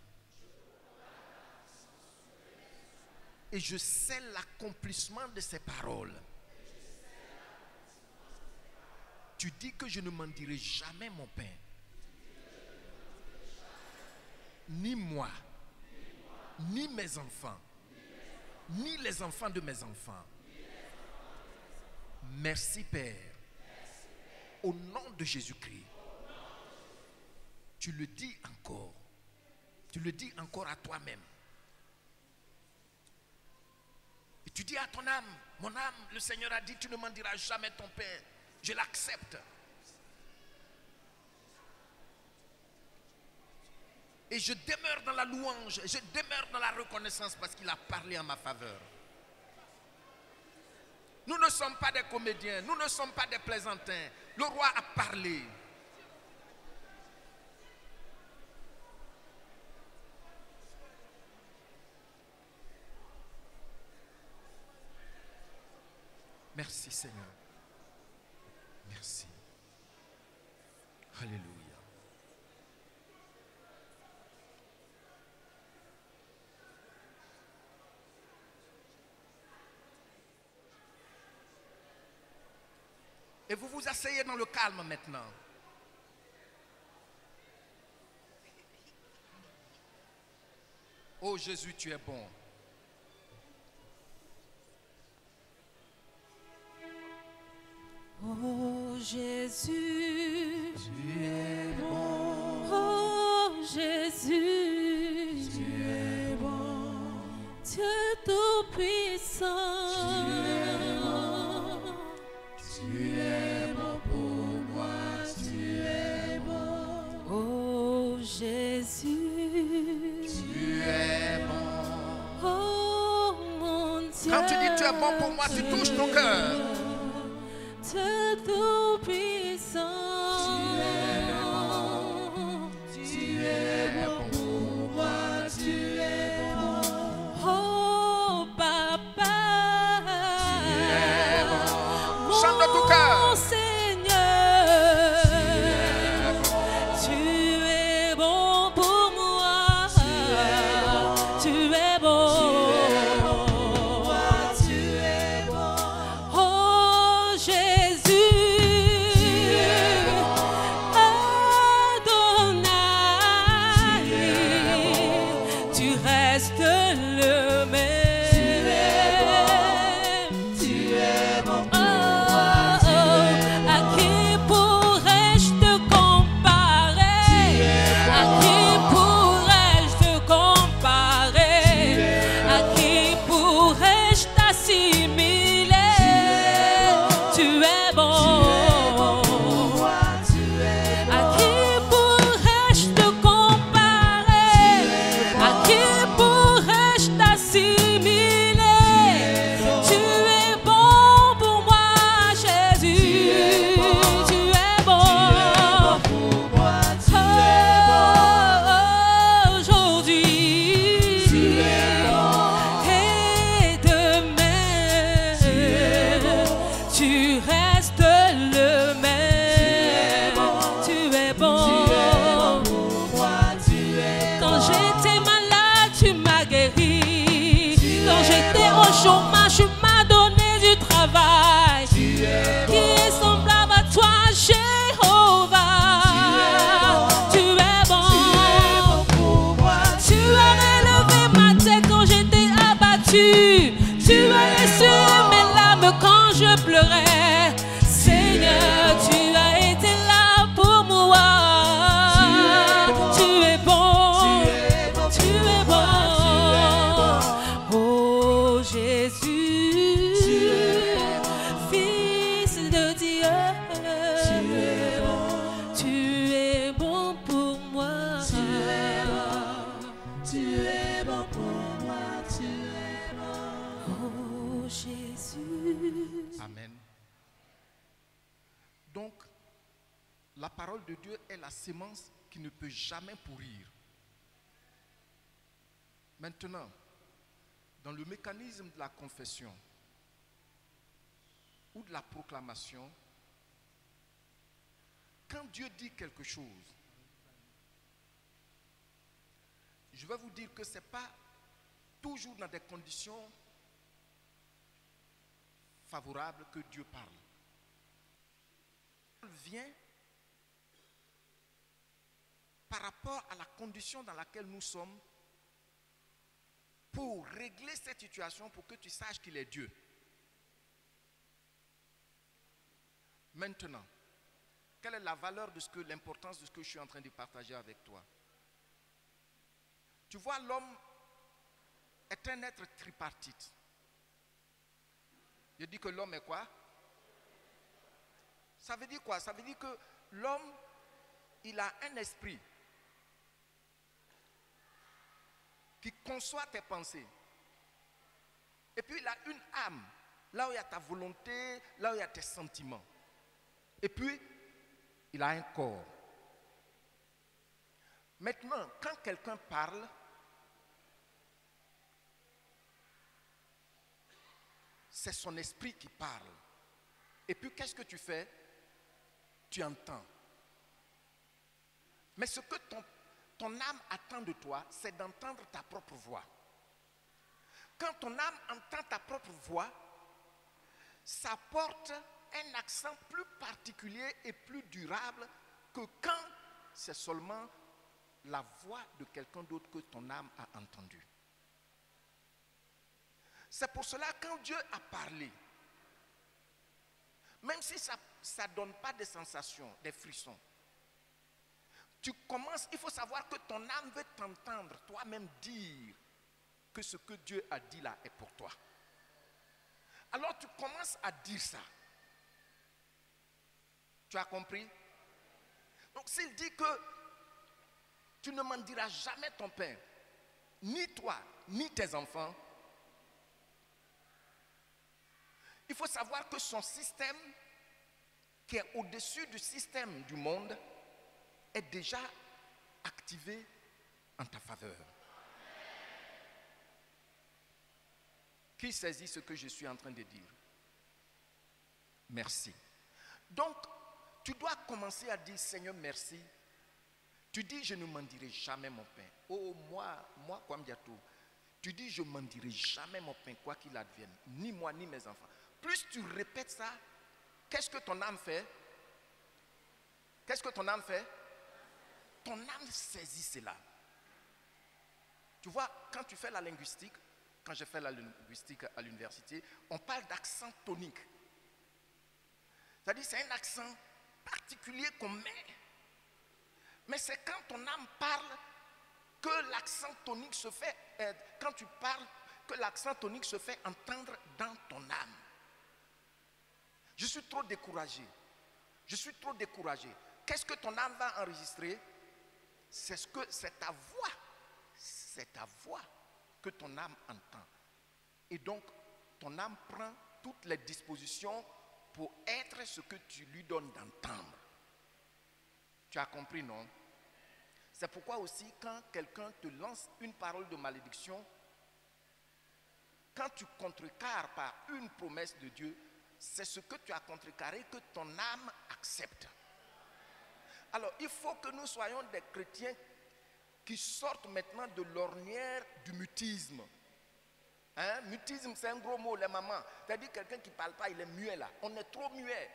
S4: Et je scelle l'accomplissement de ces paroles. Tu dis que je ne m'en dirai jamais mon pain. Ni moi, ni mes enfants, ni les enfants de mes enfants. Merci Père. Au nom de Jésus-Christ. Tu le dis encore. Tu le dis encore à toi-même. Et tu dis à ton âme, mon âme, le Seigneur a dit, tu ne m'en diras jamais ton pain. Je l'accepte. Et je demeure dans la louange, je demeure dans la reconnaissance parce qu'il a parlé en ma faveur. Nous ne sommes pas des comédiens, nous ne sommes pas des plaisantins. Le roi a parlé. Merci Seigneur. Merci. Alléluia. Et vous vous asseyez dans le calme maintenant. Oh Jésus, tu es bon.
S3: Oh Jésus,
S4: Tu es bon.
S3: oh Jésus,
S4: Tu es bon.
S3: Dieu tout-puissant.
S4: Tu es bon pour moi. Tu es bon.
S3: Oh Jésus,
S4: Tu es bon.
S3: oh mon Dieu.
S4: Quand tu dis tu es bon pour moi, tu touches ton cœur.
S3: Dieu tout-puissant.
S4: Tu es bon pour moi. Tu es bon.
S3: Oh Papa,
S4: Tu es bon. Chante de tout
S3: mon
S4: cœur.
S3: Seigneur, tu es bon pour moi. Tu es bon. Oh Jésus, Adonai, tu restes le même.
S4: Tu es bon.
S3: À qui pourrais-je te comparer? À qui pourrais-je te comparer? À qui pourrais-je t'assimiler? Tu es bon. À qui pourrais-je te comparer? À qui pourrais-je t'assimiler? Tu es bon pour moi, Jésus. Tu es bon. Oh, aujourd'hui et demain, tu restes le même. Tu es bon. Quand j'étais malade, tu m'as guéri. Quand j'étais au chômage, tu m'as donné du travail. Qui est semblable à toi, Jéhovah? Tu es bon. Tu as relevé ma tête quand j'étais abattu. Tu as essuyé mes larmes quand je pleurais. Seigneur, tu as été là pour moi. Tu es bon. Tu es bon. Oh Jésus, Fils de Dieu, tu es bon pour moi. Oh Jésus.
S4: Amen. Donc, la parole de Dieu est la sémence qui ne peut jamais pourrir. Maintenant, dans le mécanisme de la confession ou de la proclamation, quand Dieu dit quelque chose, je vais vous dire que ce n'est pas toujours dans des conditions favorables que Dieu parle. Il vient par rapport à la condition dans laquelle nous sommes pour régler cette situation, pour que tu saches qu'il est Dieu. Maintenant, quelle est la valeur de l'importance de ce que je suis en train de partager avec toi? Tu vois, l'homme est un être tripartite. Je dis que l'homme est quoi? Ça veut dire quoi? Ça veut dire que l'homme, il a un esprit qui conçoit tes pensées. Et puis il a une âme, là où il y a ta volonté, là où il y a tes sentiments. Et puis, il a un corps. Maintenant, quand quelqu'un parle, c'est son esprit qui parle. Et puis, qu'est-ce que tu fais? Tu entends. Mais ce que ton âme attend de toi, c'est d'entendre ta propre voix. Quand ton âme entend ta propre voix, ça porte un accent plus particulier et plus durable que quand c'est seulement la voix de quelqu'un d'autre que ton âme a entendu. C'est pour cela quand Dieu a parlé, même si ça ne donne pas des sensations, des frissons, tu commences, il faut savoir que ton âme veut t'entendre toi-même dire que ce que Dieu a dit là est pour toi. Alors tu commences à dire ça. Tu as compris? Donc s'il dit que tu ne m'en diras jamais ton père, ni toi, ni tes enfants, il faut savoir que son système, qui est au-dessus du système du monde, est déjà activé en ta faveur. Qui saisit ce que je suis en train de dire? Merci. Donc, tu dois commencer à dire, Seigneur, merci. Tu dis, je ne m'en dirai jamais mon pain. Oh, moi, Kwamdiatou. Tu dis, je ne m'en dirai jamais mon pain, quoi qu'il advienne. Ni moi, ni mes enfants. Plus tu répètes ça, qu'est-ce que ton âme fait? Qu'est-ce que ton âme fait? Ton âme saisit cela. Tu vois, quand tu fais la linguistique, quand j'ai fait la linguistique à l'université, on parle d'accent tonique. C'est-à-dire c'est un accent particulier qu'on met. Mais c'est quand ton âme parle que l'accent tonique se fait, quand tu parles, que l'accent tonique se fait entendre dans ton âme. Je suis trop découragé. Je suis trop découragé. Qu'est-ce que ton âme va enregistrer? C'est ta voix. C'est ta voix que ton âme entend. Et donc, ton âme prend toutes les dispositions pour être ce que tu lui donnes d'entendre. Tu as compris, non? C'est pourquoi aussi, quand quelqu'un te lance une parole de malédiction, quand tu contrecarres par une promesse de Dieu, c'est ce que tu as contrecarré que ton âme accepte. Alors, il faut que nous soyons des chrétiens qui sortent maintenant de l'ornière du mutisme. Hein? Mutisme, c'est un gros mot, les mamans. C'est-à-dire quelqu'un qui ne parle pas, il est muet là. On est trop muet.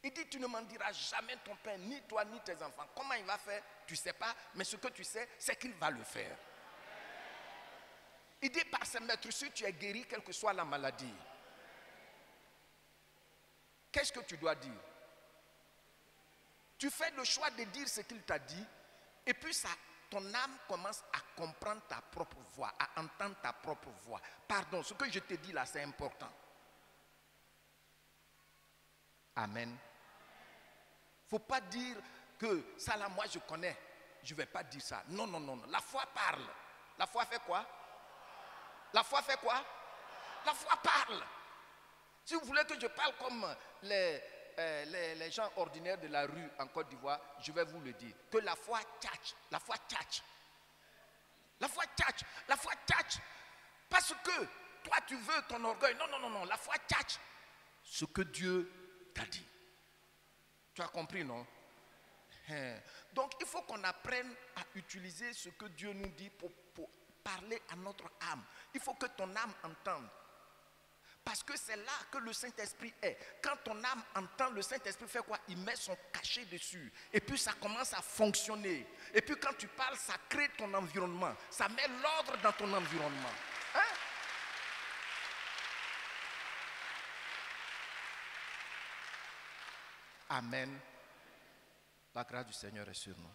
S4: Il dit, tu ne m'en diras jamais ton pain, ni toi, ni tes enfants. Comment il va faire? Tu ne sais pas, mais ce que tu sais, c'est qu'il va le faire. Il dit, par ses maîtresses, tu es guéri, quelle que soit la maladie. Qu'est-ce que tu dois dire? Tu fais le choix de dire ce qu'il t'a dit, et puis ça, ton âme commence à comprendre ta propre voix, à entendre ta propre voix. Pardon, ce que je te dis là, c'est important. Amen. Il ne faut pas dire que ça là, moi je connais. Je ne vais pas dire ça. Non, non, non, non. La foi parle. La foi fait quoi? La foi fait quoi? La foi parle. Si vous voulez que je parle comme les gens ordinaires de la rue en Côte d'Ivoire, je vais vous le dire. Que la foi tchatche. La foi tchatche. La foi tchatche. La foi tchatche. Parce que toi tu veux ton orgueil. Non, non, non, non. La foi tchatche. Ce que Dieu t'a dit. Tu as compris, non? Donc il faut qu'on apprenne à utiliser ce que Dieu nous dit pour parler à notre âme. Il faut que ton âme entende. Parce que c'est là que le Saint-Esprit est. Quand ton âme entend, le Saint-Esprit fait quoi? Il met son cachet dessus. Et puis ça commence à fonctionner. Et puis quand tu parles, ça crée ton environnement. Ça met l'ordre dans ton environnement. Hein? Amen. La grâce du Seigneur est sur nous.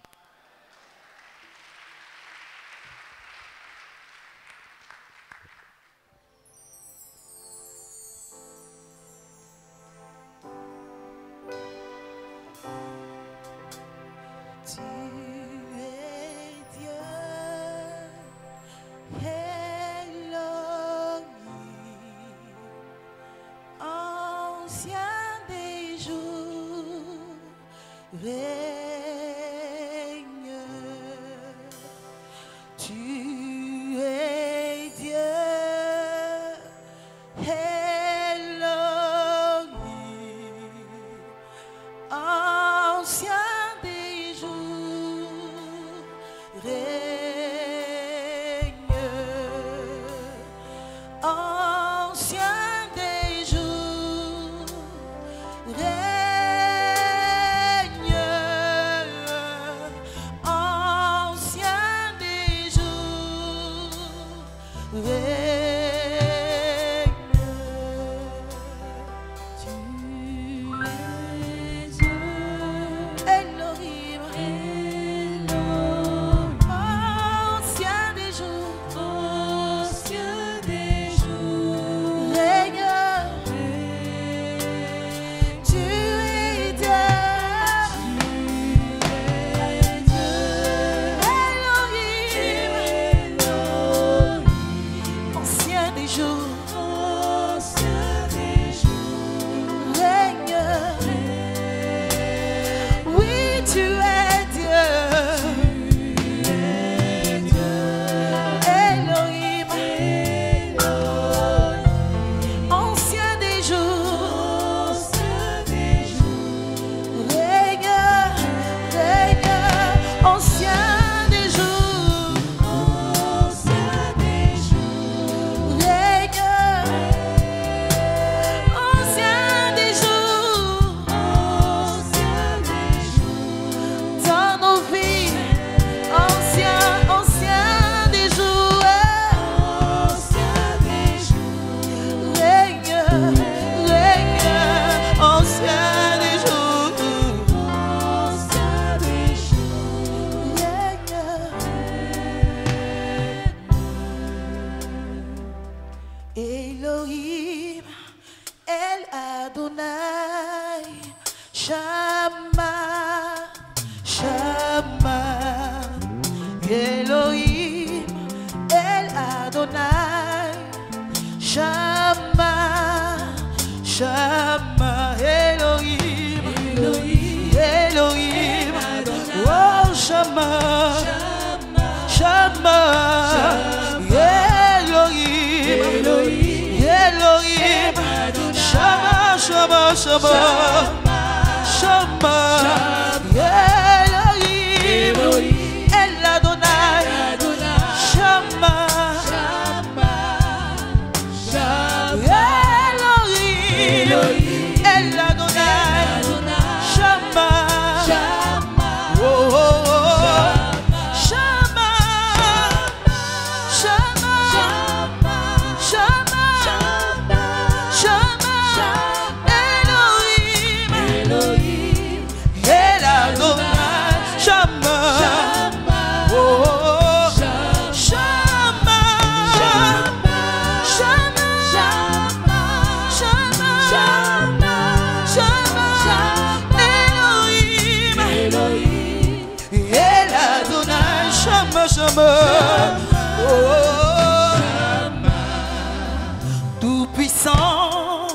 S2: Tout-puissant,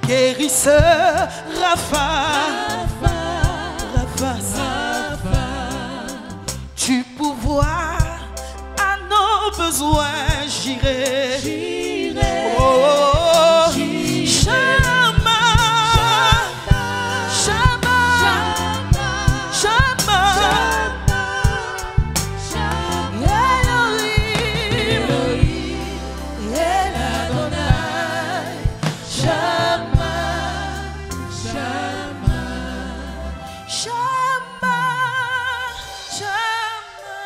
S2: guérisseur, Rapha, tu pourvois à nos besoins, j'irai. Oh, Shama, Shama, Shama. Shama, Shama,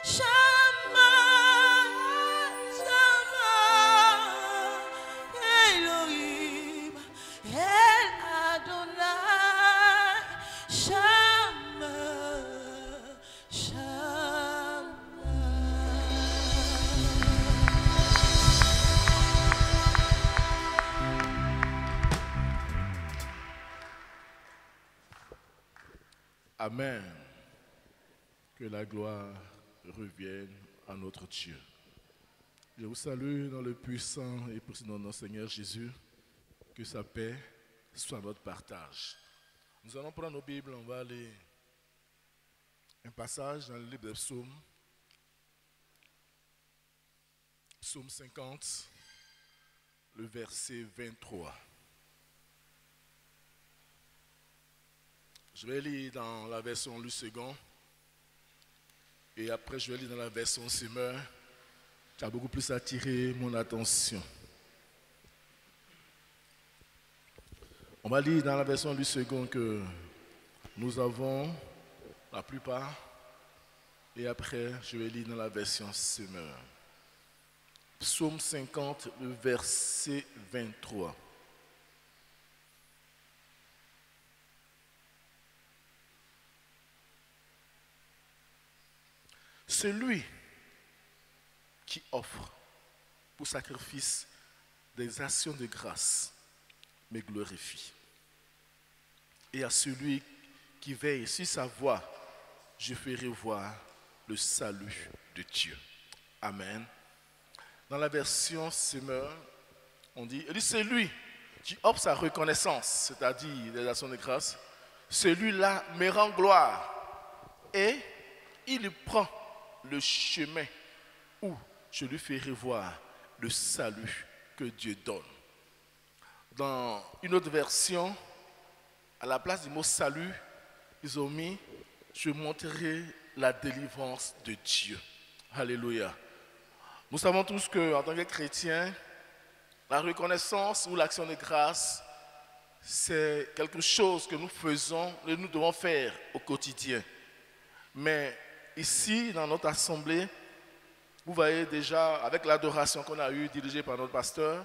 S2: Shama, Shama, Elohim, El Adonai, Shama, Shama.
S5: Amen. Que la gloire revienne à notre Dieu. Je vous salue dans le puissant et précieux nom de notre Seigneur Jésus. Que sa paix soit notre partage. Nous allons prendre nos Bibles, on va aller un passage dans le livre des Psaumes. Psaume 50, le verset 23. Je vais lire dans la version Louis II et après je vais lire dans la version Semeur qui a beaucoup plus attiré mon attention. On va lire dans la version Louis II que nous avons la plupart et après je vais lire dans la version Semeur. Psaume 50, le verset 23. Celui qui offre pour sacrifice des actions de grâce me glorifie. Et à celui qui veille sur sa voie, je ferai voir le salut de Dieu. Amen. Dans la version Semeur, on dit, celui qui offre sa reconnaissance, c'est-à-dire des actions de grâce, celui-là me rend gloire et il prend le chemin où je lui ferai voir le salut que Dieu donne. Dans une autre version, à la place du mot salut, ils ont mis « Je montrerai la délivrance de Dieu ». Alléluia. Nous savons tous qu'en tant que chrétiens, la reconnaissance ou l'action de grâce, c'est quelque chose que nous faisons et nous devons faire au quotidien. Mais ici, dans notre assemblée, vous voyez déjà, avec l'adoration qu'on a eue, dirigée par notre pasteur,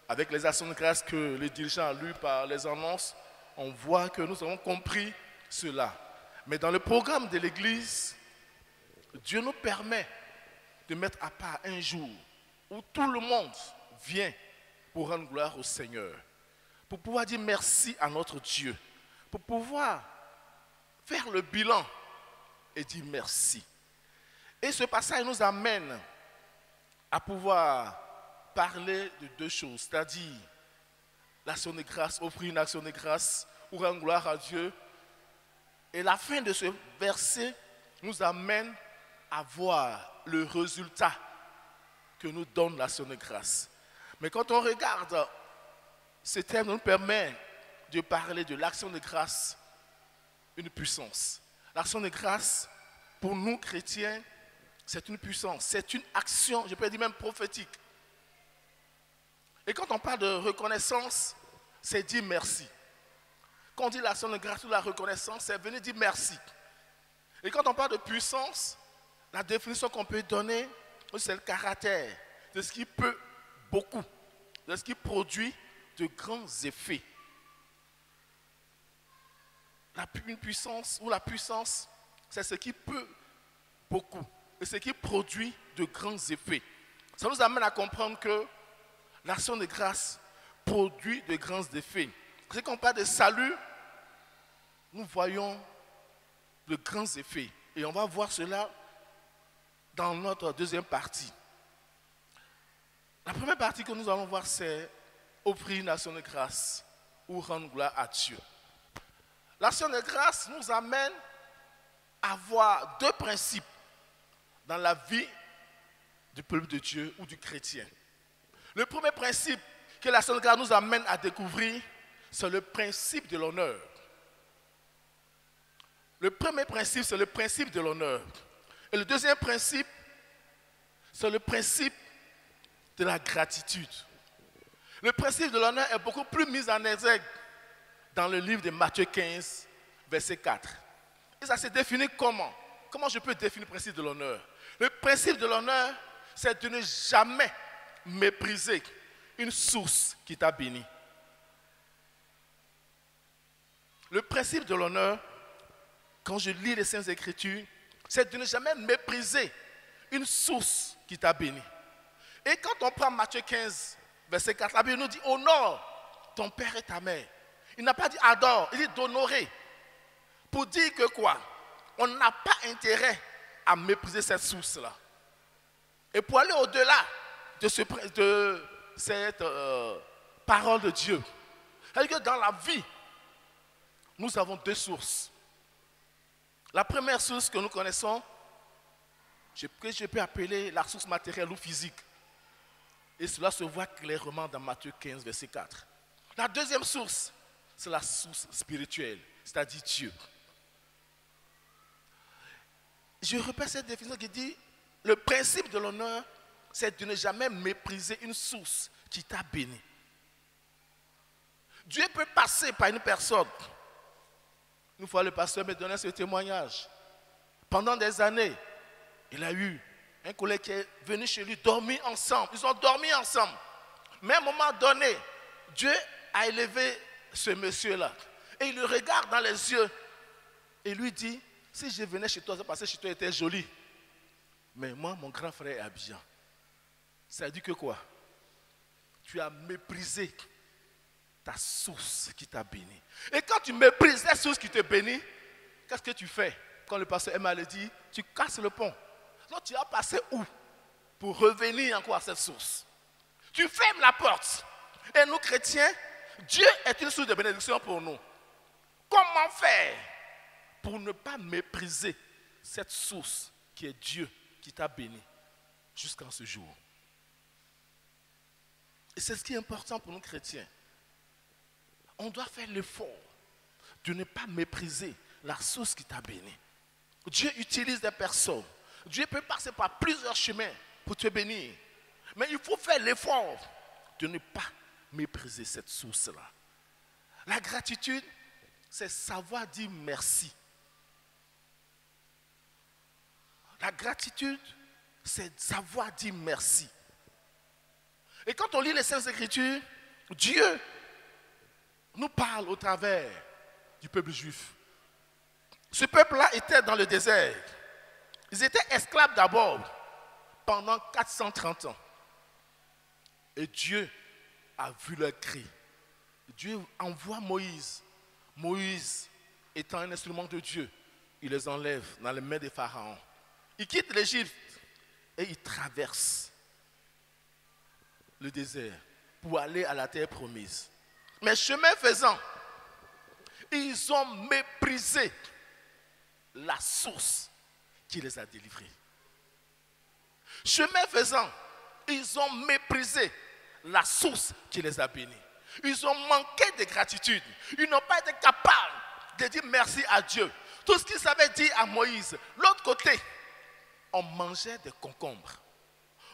S5: avec les actions de grâce que les dirigeants ont lues par les annonces, on voit que nous avons compris cela. Mais dans le programme de l'Église, Dieu nous permet de mettre à part un jour où tout le monde vient pour rendre gloire au Seigneur, pour pouvoir dire merci à notre Dieu, pour pouvoir faire le bilan et dire merci. Et ce passage nous amène à pouvoir parler de deux choses, c'est-à-dire l'action de grâce, offrir une action de grâce ou rendre gloire à Dieu. Et la fin de ce verset nous amène à voir le résultat que nous donne l'action de grâce. Mais quand on regarde, ce terme nous permet de parler de l'action de grâce, une puissance. L'action de grâce, pour nous chrétiens, c'est une puissance, c'est une action, je peux dire même prophétique. Et quand on parle de reconnaissance, c'est dire merci. Quand on dit l'action de grâce ou la reconnaissance, c'est venir dire merci. Et quand on parle de puissance, la définition qu'on peut donner, c'est le caractère de ce qui peut beaucoup, de ce qui produit de grands effets. Une puissance ou la puissance, c'est ce qui peut beaucoup et ce qui produit de grands effets. Ça nous amène à comprendre que l'action de grâce produit de grands effets. Quand on parle de salut, nous voyons de grands effets. Et on va voir cela dans notre deuxième partie. La première partie que nous allons voir, c'est offrir une action de grâce ou rendre gloire à Dieu. L'action de grâce nous amène à voir deux principes dans la vie du peuple de Dieu ou du chrétien. Le premier principe que l'action de grâce nous amène à découvrir, c'est le principe de l'honneur. Le premier principe, c'est le principe de l'honneur. Et le deuxième principe, c'est le principe de la gratitude. Le principe de l'honneur est beaucoup plus mis en exergue dans le livre de Matthieu 15 verset 4. Et ça s'est défini comment? Comment je peux définir le principe de l'honneur? Le principe de l'honneur, c'est de ne jamais mépriser une source qui t'a béni. Le principe de l'honneur, quand je lis les Saintes Écritures, c'est de ne jamais mépriser une source qui t'a béni. Et quand on prend Matthieu 15, verset 4, la Bible nous dit honore ton père et ta mère. Il n'a pas dit adore, il dit d'honorer. Pour dire que quoi? On n'a pas intérêt à mépriser cette source-là. Et pour aller au-delà de cette parole de Dieu, c'est-à-dire que dans la vie, nous avons deux sources. La première source que nous connaissons, que je peux appeler la source matérielle ou physique. Et cela se voit clairement dans Matthieu 15, verset 4. La deuxième source, c'est la source spirituelle, c'est-à-dire Dieu. Je répète cette définition qui dit, le principe de l'honneur, c'est de ne jamais mépriser une source qui t'a béni. Dieu peut passer par une personne. Une fois, le pasteur me donnait ce témoignage. Pendant des années, il a eu un collègue qui est venu chez lui dormir ensemble. Ils ont dormi ensemble. Mais à un moment donné, Dieu a élevé ce monsieur-là. Et il le regarde dans les yeux et lui dit, si je venais chez toi, c'est parce que chez toi était joli. Mais moi, mon grand frère est Abidjan. Ça veut dire que quoi? Tu as méprisé ta source qui t'a béni. Et quand tu méprises la source qui te bénit, qu'est-ce que tu fais? Quand le pasteur Emma le dit, tu casses le pont. Donc tu vas passer où? Pour revenir encore à cette source. Tu fermes la porte. Et nous chrétiens, Dieu est une source de bénédiction pour nous. Comment faire pour ne pas mépriser cette source qui est Dieu qui t'a béni jusqu'en ce jour? Et c'est ce qui est important pour nous chrétiens. On doit faire l'effort de ne pas mépriser la source qui t'a béni. Dieu utilise des personnes. Dieu peut passer par plusieurs chemins pour te bénir. Mais il faut faire l'effort de ne pas mépriser cette source-là. La gratitude, c'est savoir dire merci. La gratitude, c'est savoir dire merci. Et quand on lit les Saintes Écritures, Dieu nous parle au travers du peuple juif. Ce peuple-là était dans le désert. Ils étaient esclaves d'abord pendant 430 ans. Et Dieu a vu leur cri. Dieu envoie Moïse. Moïse étant un instrument de Dieu, il les enlève dans les mains des pharaons. Il quitte l'Égypte et il traverse le désert pour aller à la terre promise. Mais chemin faisant, ils ont méprisé la source qui les a délivrés. Chemin faisant, ils ont méprisé la source qui les a bénis. Ils ont manqué de gratitude. Ils n'ont pas été capables de dire merci à Dieu. Tout ce qu'ils avaient dit à Moïse, l'autre côté, on mangeait des concombres.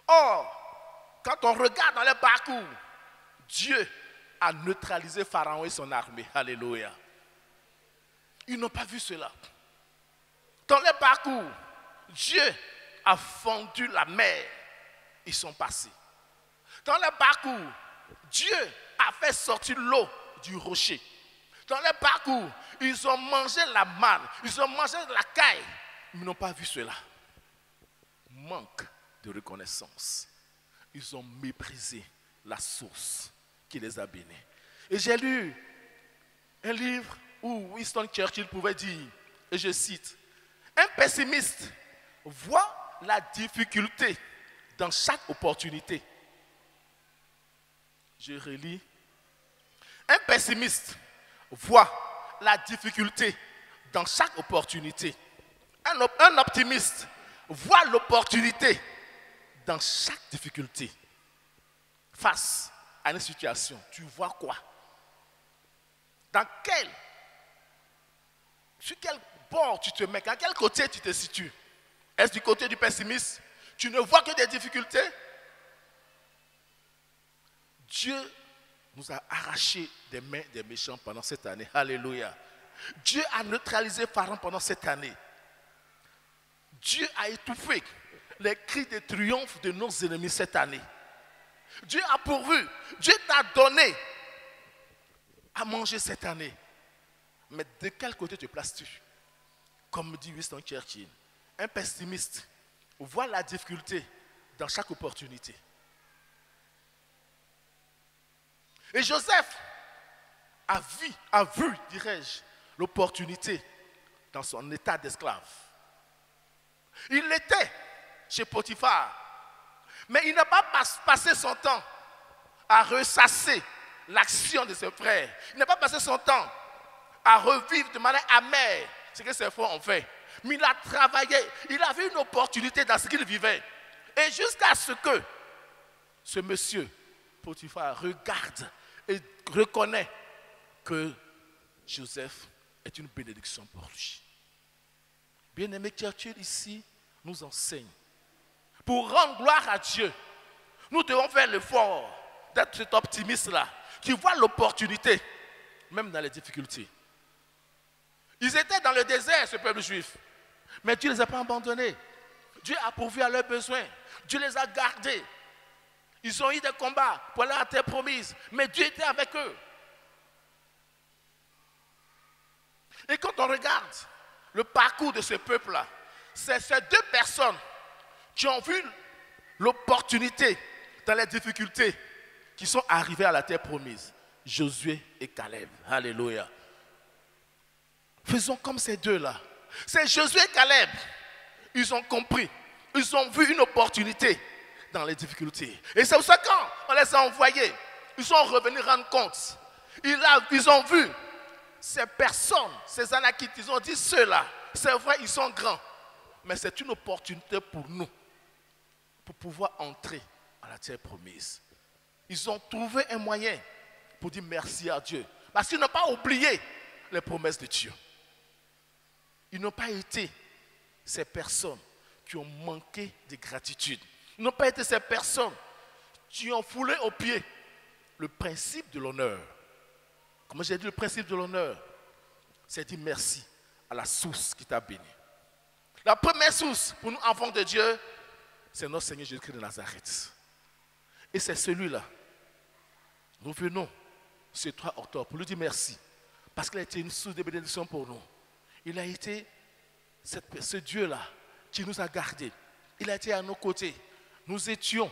S5: Or, quand on regarde dans le parcours, Dieu a neutralisé Pharaon et son armée. Alléluia. Ils n'ont pas vu cela. Dans le parcours, Dieu a fendu la mer. Ils sont passés. Dans le parcours, Dieu a fait sortir l'eau du rocher. Dans le parcours, ils ont mangé la manne, ils ont mangé la caille. Ils n'ont pas vu cela. Manque de reconnaissance. Ils ont méprisé la source qui les a bénis. Et j'ai lu un livre où Winston Churchill pouvait dire, et je cite, un pessimiste voit la difficulté dans chaque opportunité. Je relis. Un pessimiste voit la difficulté dans chaque opportunité. Un optimiste voit l'opportunité dans chaque difficulté. Face à une situation, tu vois quoi? Sur quel bord tu te mets? À quel côté tu te situes? Est-ce du côté du pessimiste? Tu ne vois que des difficultés? Dieu nous a arraché des mains des méchants pendant cette année. Alléluia. Dieu a neutralisé Pharaon pendant cette année. Dieu a étouffé les cris de triomphe de nos ennemis cette année. Dieu a pourvu. Dieu t'a donné à manger cette année. Mais de quel côté te places-tu? Comme dit Winston Churchill, un pessimiste voit la difficulté dans chaque opportunité. Et Joseph a vu, dirais-je, l'opportunité dans son état d'esclave. Il était chez Potiphar, mais il n'a pas passé son temps à ressasser l'action de ses frères. Il n'a pas passé son temps à revivre de manière amère ce que ses frères ont fait. Mais il a travaillé, il a vu une opportunité dans ce qu'il vivait. Et jusqu'à ce que ce monsieur, Potiphar, regarde et reconnaît que Joseph est une bénédiction pour lui. Bien-aimé, Churchill ici nous enseigne. Pour rendre gloire à Dieu, nous devons faire l'effort d'être cet optimiste-là, qui voit l'opportunité, même dans les difficultés. Ils étaient dans le désert, ce peuple juif, mais Dieu ne les a pas abandonnés. Dieu a pourvu à leurs besoins. Dieu les a gardés. Ils ont eu des combats pour aller à la terre promise, mais Dieu était avec eux. Et quand on regarde le parcours de ce peuple-là, c'est ces deux personnes qui ont vu l'opportunité dans les difficultés qui sont arrivées à la terre promise. Josué et Caleb. Alléluia. Faisons comme ces deux-là. C'est Josué et Caleb. Ils ont compris. Ils ont vu une opportunité dans les difficultés. Et c'est pour ça que quand on les a envoyés, ils sont revenus rendre compte. Ils ont vu ces personnes, ces Anakites, ils ont dit ceux-là, c'est vrai, ils sont grands. Mais c'est une opportunité pour nous, pour pouvoir entrer à la terre promise. Ils ont trouvé un moyen pour dire merci à Dieu. Parce qu'ils n'ont pas oublié les promesses de Dieu. Ils n'ont pas été ces personnes qui ont manqué de gratitude. Ils n'ont pas été ces personnes qui ont foulé aux pieds le principe de l'honneur. Comme j'ai dit, le principe de l'honneur, c'est dire merci à la source qui t'a béni. La première source pour nous, enfants de Dieu, c'est notre Seigneur Jésus-Christ de Nazareth. Et c'est celui-là. Nous venons ce 3 octobre pour lui dire merci. Parce qu'il a été une source de bénédiction pour nous. Il a été ce Dieu-là qui nous a gardés. Il a été à nos côtés. Nous étions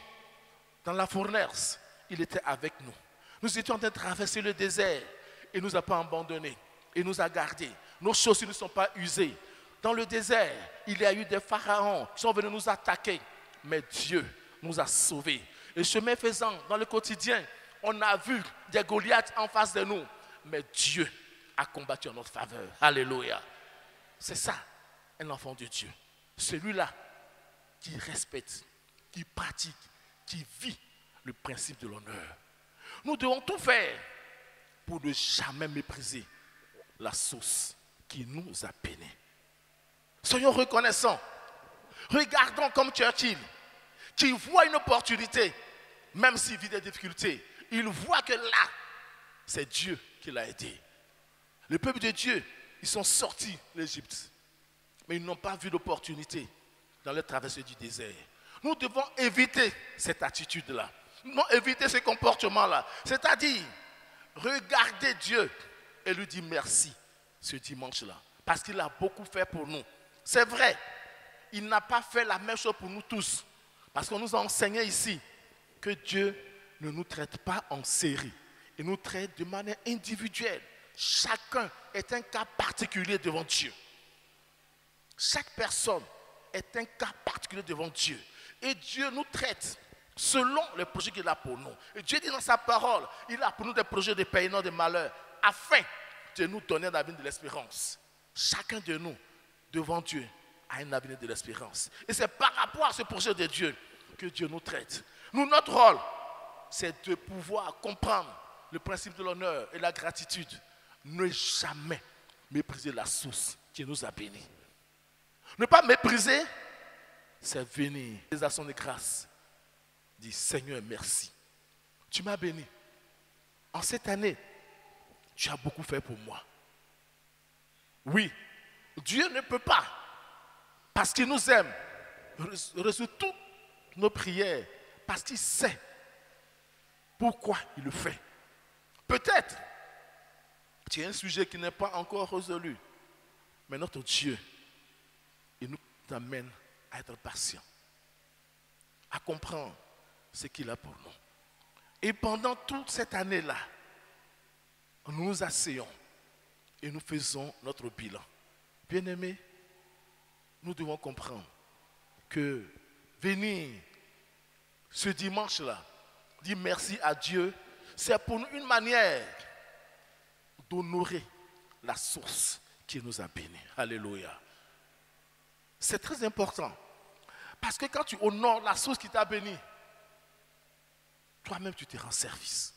S5: dans la fournaise. Il était avec nous. Nous étions en train de traverser le désert. Il ne nous a pas abandonnés. Il nous a gardés. Nos chaussures ne sont pas usées. Dans le désert, il y a eu des pharaons qui sont venus nous attaquer. Mais Dieu nous a sauvés. Et chemin faisant, dans le quotidien, on a vu des Goliaths en face de nous. Mais Dieu a combattu en notre faveur. Alléluia. C'est ça, un enfant de Dieu. Celui-là qui respecte, qui pratique, qui vit le principe de l'honneur. Nous devons tout faire pour ne jamais mépriser la source qui nous a bénis. Soyons reconnaissants. Regardons comme Churchill, qui voit une opportunité, même s'il vit des difficultés. Il voit que là, c'est Dieu qui l'a aidé. Le peuple de Dieu, ils sont sortis d'Égypte, mais ils n'ont pas vu l'opportunité dans leur traversée du désert. Nous devons éviter cette attitude-là. Nous devons éviter ce comportement-là. C'est-à-dire, regarder Dieu et lui dire merci ce dimanche-là. Parce qu'il a beaucoup fait pour nous. C'est vrai, il n'a pas fait la même chose pour nous tous. Parce qu'on nous a enseigné ici que Dieu ne nous traite pas en série. Il nous traite de manière individuelle. Chacun est un cas particulier devant Dieu. Chaque personne est un cas particulier devant Dieu. Et Dieu nous traite selon les projets qu'il a pour nous. Et Dieu dit dans sa parole, il a pour nous des projets de paix et non de malheur, afin de nous donner un avenir de l'espérance. Chacun de nous, devant Dieu, a un avenir de l'espérance. Et c'est par rapport à ce projet de Dieu que Dieu nous traite. Nous, notre rôle, c'est de pouvoir comprendre le principe de l'honneur et la gratitude. Ne jamais mépriser la source qui nous a bénis. Ne pas mépriser, c'est venir des actions de grâce. Dis Seigneur, merci. Tu m'as béni. En cette année, tu as beaucoup fait pour moi. Oui, Dieu ne peut pas, parce qu'il nous aime, résoudre toutes nos prières, parce qu'il sait pourquoi il le fait. Peut-être, tu as un sujet qui n'est pas encore résolu, mais notre Dieu, il nous amène à être patient, à comprendre ce qu'il a pour nous. Et pendant toute cette année-là, nous nous asseyons et nous faisons notre bilan. Bien-aimés, nous devons comprendre que venir ce dimanche-là, dire merci à Dieu, c'est pour nous une manière d'honorer la source qui nous a bénis. Alléluia. C'est très important. Parce que quand tu honores la source qui t'a béni, toi-même tu te rends service.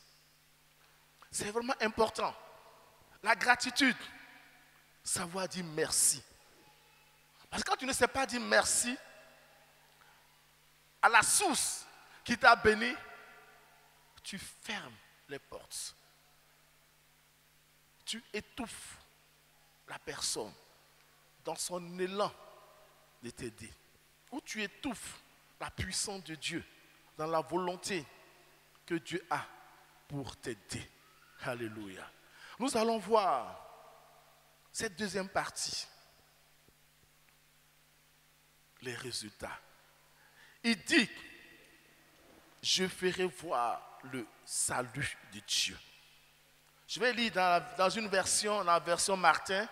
S5: C'est vraiment important. La gratitude, savoir dire merci. Parce que quand tu ne sais pas dire merci à la source qui t'a béni, tu fermes les portes. Tu étouffes la personne dans son élan de t'aider. Ou tu étouffes la puissance de Dieu dans la volonté que Dieu a pour t'aider. Alléluia. Nous allons voir cette deuxième partie. Les résultats. Il dit, je ferai voir le salut de Dieu. Je vais lire dans une version, la version Martin.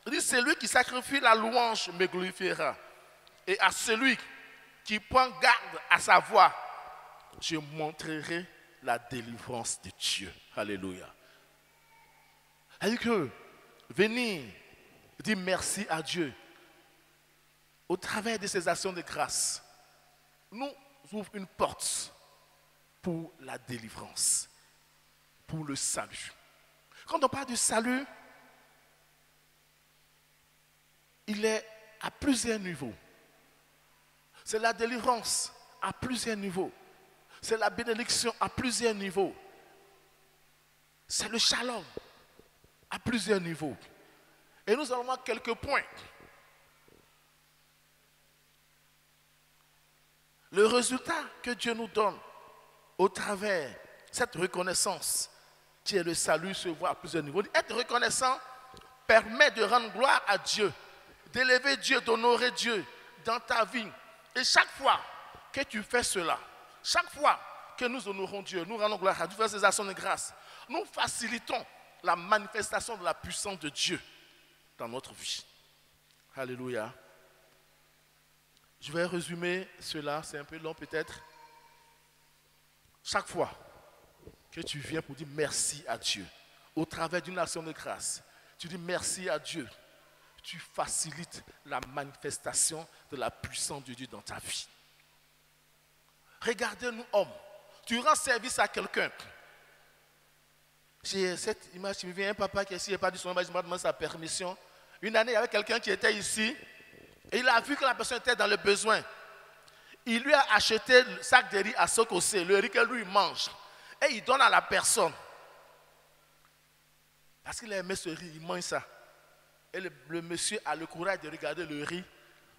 S5: Il dit, celui qui sacrifie la louange me glorifiera. Et à celui qui prend garde à sa voix, je montrerai la délivrance de Dieu. Alléluia. C'est-à-dire que venir dire merci à Dieu au travers de ces actions de grâce nous ouvre une porte pour la délivrance, pour le salut. Quand on parle du salut, il est à plusieurs niveaux. C'est la délivrance à plusieurs niveaux. C'est la bénédiction à plusieurs niveaux. C'est le shalom à plusieurs niveaux. Et nous allons voir quelques points. Le résultat que Dieu nous donne au travers de cette reconnaissance qui est le salut se voit à plusieurs niveaux. Être reconnaissant permet de rendre gloire à Dieu, d'élever Dieu, d'honorer Dieu dans ta vie. Et chaque fois que tu fais cela, chaque fois que nous honorons Dieu, nous rendons gloire à Dieu, faisons ces actions de grâce, nous facilitons la manifestation de la puissance de Dieu dans notre vie. Alléluia. Je vais résumer cela, c'est un peu long peut-être. Chaque fois que tu viens pour dire merci à Dieu, au travers d'une action de grâce, tu dis merci à Dieu, tu facilites la manifestation de la puissance de Dieu dans ta vie. Regardez-nous, hommes, tu rends service à quelqu'un. J'ai cette image qui me vient, un papa qui est ici, il n'est pas du son, il m'a demandé sa permission. Une année, il y avait quelqu'un qui était ici, et il a vu que la personne était dans le besoin. Il lui a acheté le sac de riz à Sokosé, le riz que lui mange, et il donne à la personne. Parce qu'il a aimé ce riz, il mange ça. Et le monsieur a le courage de regarder le riz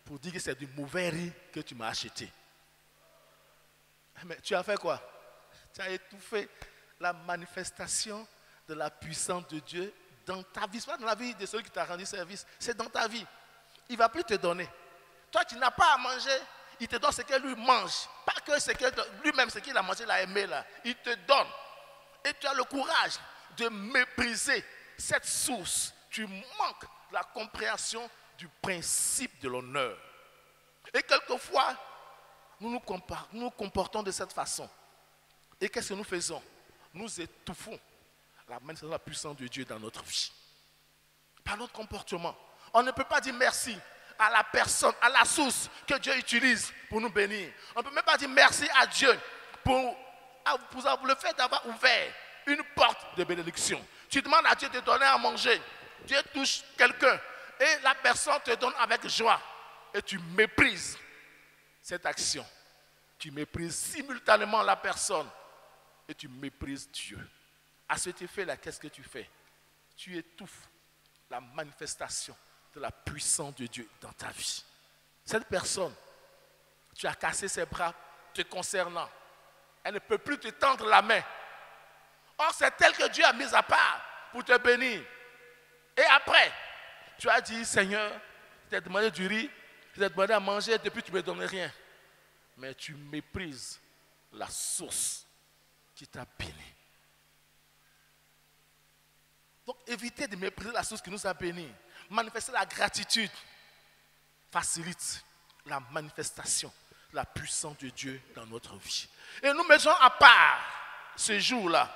S5: pour dire que c'est du mauvais riz que tu m'as acheté. Mais tu as fait quoi? Tu as étouffé la manifestation de la puissance de Dieu dans ta vie. Ce n'est pas dans la vie de celui qui t'a rendu service, c'est dans ta vie. Il ne va plus te donner. Toi, tu n'as pas à manger, il te donne ce que lui mange. Pas que ce que lui-même, ce qu'il a mangé, il a aimé là. Il te donne. Et tu as le courage de mépriser cette source. Tu manques la compréhension du principe de l'honneur. Et quelquefois, nous nous comportons de cette façon. Et qu'est-ce que nous faisons? Nous étouffons la manifestation de la puissance de Dieu dans notre vie. Par notre comportement. On ne peut pas dire merci à la personne, à la source que Dieu utilise pour nous bénir. On ne peut même pas dire merci à Dieu pour le fait d'avoir ouvert une porte de bénédiction. Tu demandes à Dieu de te donner à manger. Dieu touche quelqu'un et la personne te donne avec joie. Et tu méprises cette action. Tu méprises simultanément la personne et tu méprises Dieu. À cet effet-là, qu'est-ce que tu fais? Tu étouffes la manifestation de la puissance de Dieu dans ta vie. Cette personne, tu as cassé ses bras te concernant. Elle ne peut plus te tendre la main. Or, c'est elle que Dieu a mise à part pour te bénir. Et après, tu as dit, Seigneur, je t'ai demandé du riz, je t'ai demandé à manger, depuis tu ne me donnes rien. Mais tu méprises la source qui t'a béni. Donc, évitez de mépriser la source qui nous a bénis. Manifester la gratitude facilite la manifestation de la puissance de Dieu dans notre vie. Et nous mettons à part ce jour-là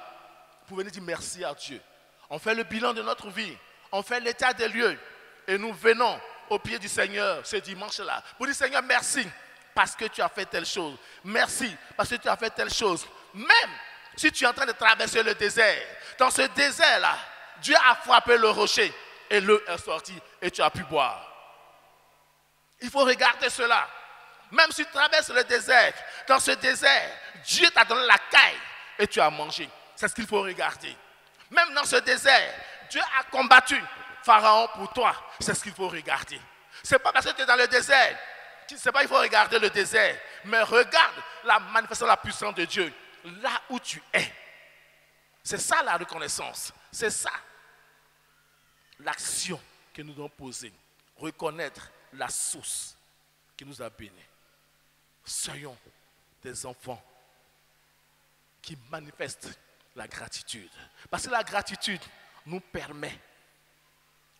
S5: pour venir dire merci à Dieu. On fait le bilan de notre vie, on fait l'état des lieux et nous venons au pied du Seigneur ce dimanche-là pour dire Seigneur merci parce que tu as fait telle chose. Merci parce que tu as fait telle chose. Même si tu es en train de traverser le désert, dans ce désert-là, Dieu a frappé le rocher et l'eau est sortie et tu as pu boire. Il faut regarder cela. Même si tu traverses le désert, dans ce désert, Dieu t'a donné la caille et tu as mangé. C'est ce qu'il faut regarder. Même dans ce désert, Dieu a combattu Pharaon pour toi. C'est ce qu'il faut regarder. Ce n'est pas parce que tu es dans le désert. C'est pas qu'il faut regarder le désert. Mais regarde la manifestation de la puissance de Dieu. Là où tu es. C'est ça la reconnaissance. C'est ça l'action que nous devons poser. Reconnaître la source qui nous a bénis. Soyons des enfants qui manifestent la gratitude. Parce que la gratitude nous permet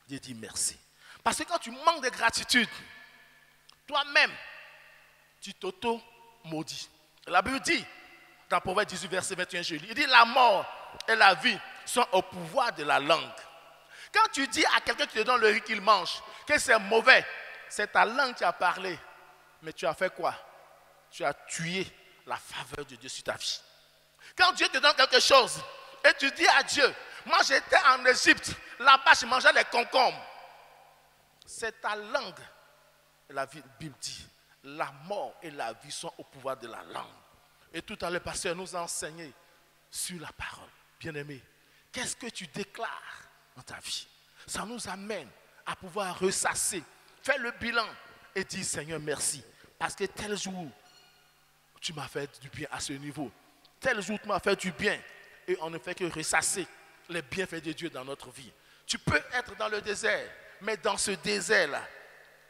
S5: de dire merci. Parce que quand tu manques de gratitude, toi-même, tu t'auto-maudis. La Bible dit, dans Proverbe 18, verset 21, je lis, il dit la mort et la vie sont au pouvoir de la langue. Quand tu dis à quelqu'un qui te donne le riz qu'il mange, que c'est mauvais, c'est ta langue qui a parlé. Mais tu as fait quoi? Tu as tué la faveur de Dieu sur ta vie. Quand Dieu te donne quelque chose, et tu dis à Dieu, moi j'étais en Égypte, là-bas je mangeais les concombres. C'est ta langue. La Bible dit, la mort et la vie sont au pouvoir de la langue. Et tout à l'heure, le pasteur nous a enseigné sur la parole. Bien-aimé, qu'est-ce que tu déclares dans ta vie? Ça nous amène à pouvoir ressasser, faire le bilan et dire Seigneur merci. Parce que tel jour, tu m'as fait du bien à ce niveau. Tel jour, tu m'as fait du bien. Et on ne fait que ressasser les bienfaits de Dieu dans notre vie. Tu peux être dans le désert, mais dans ce désert-là,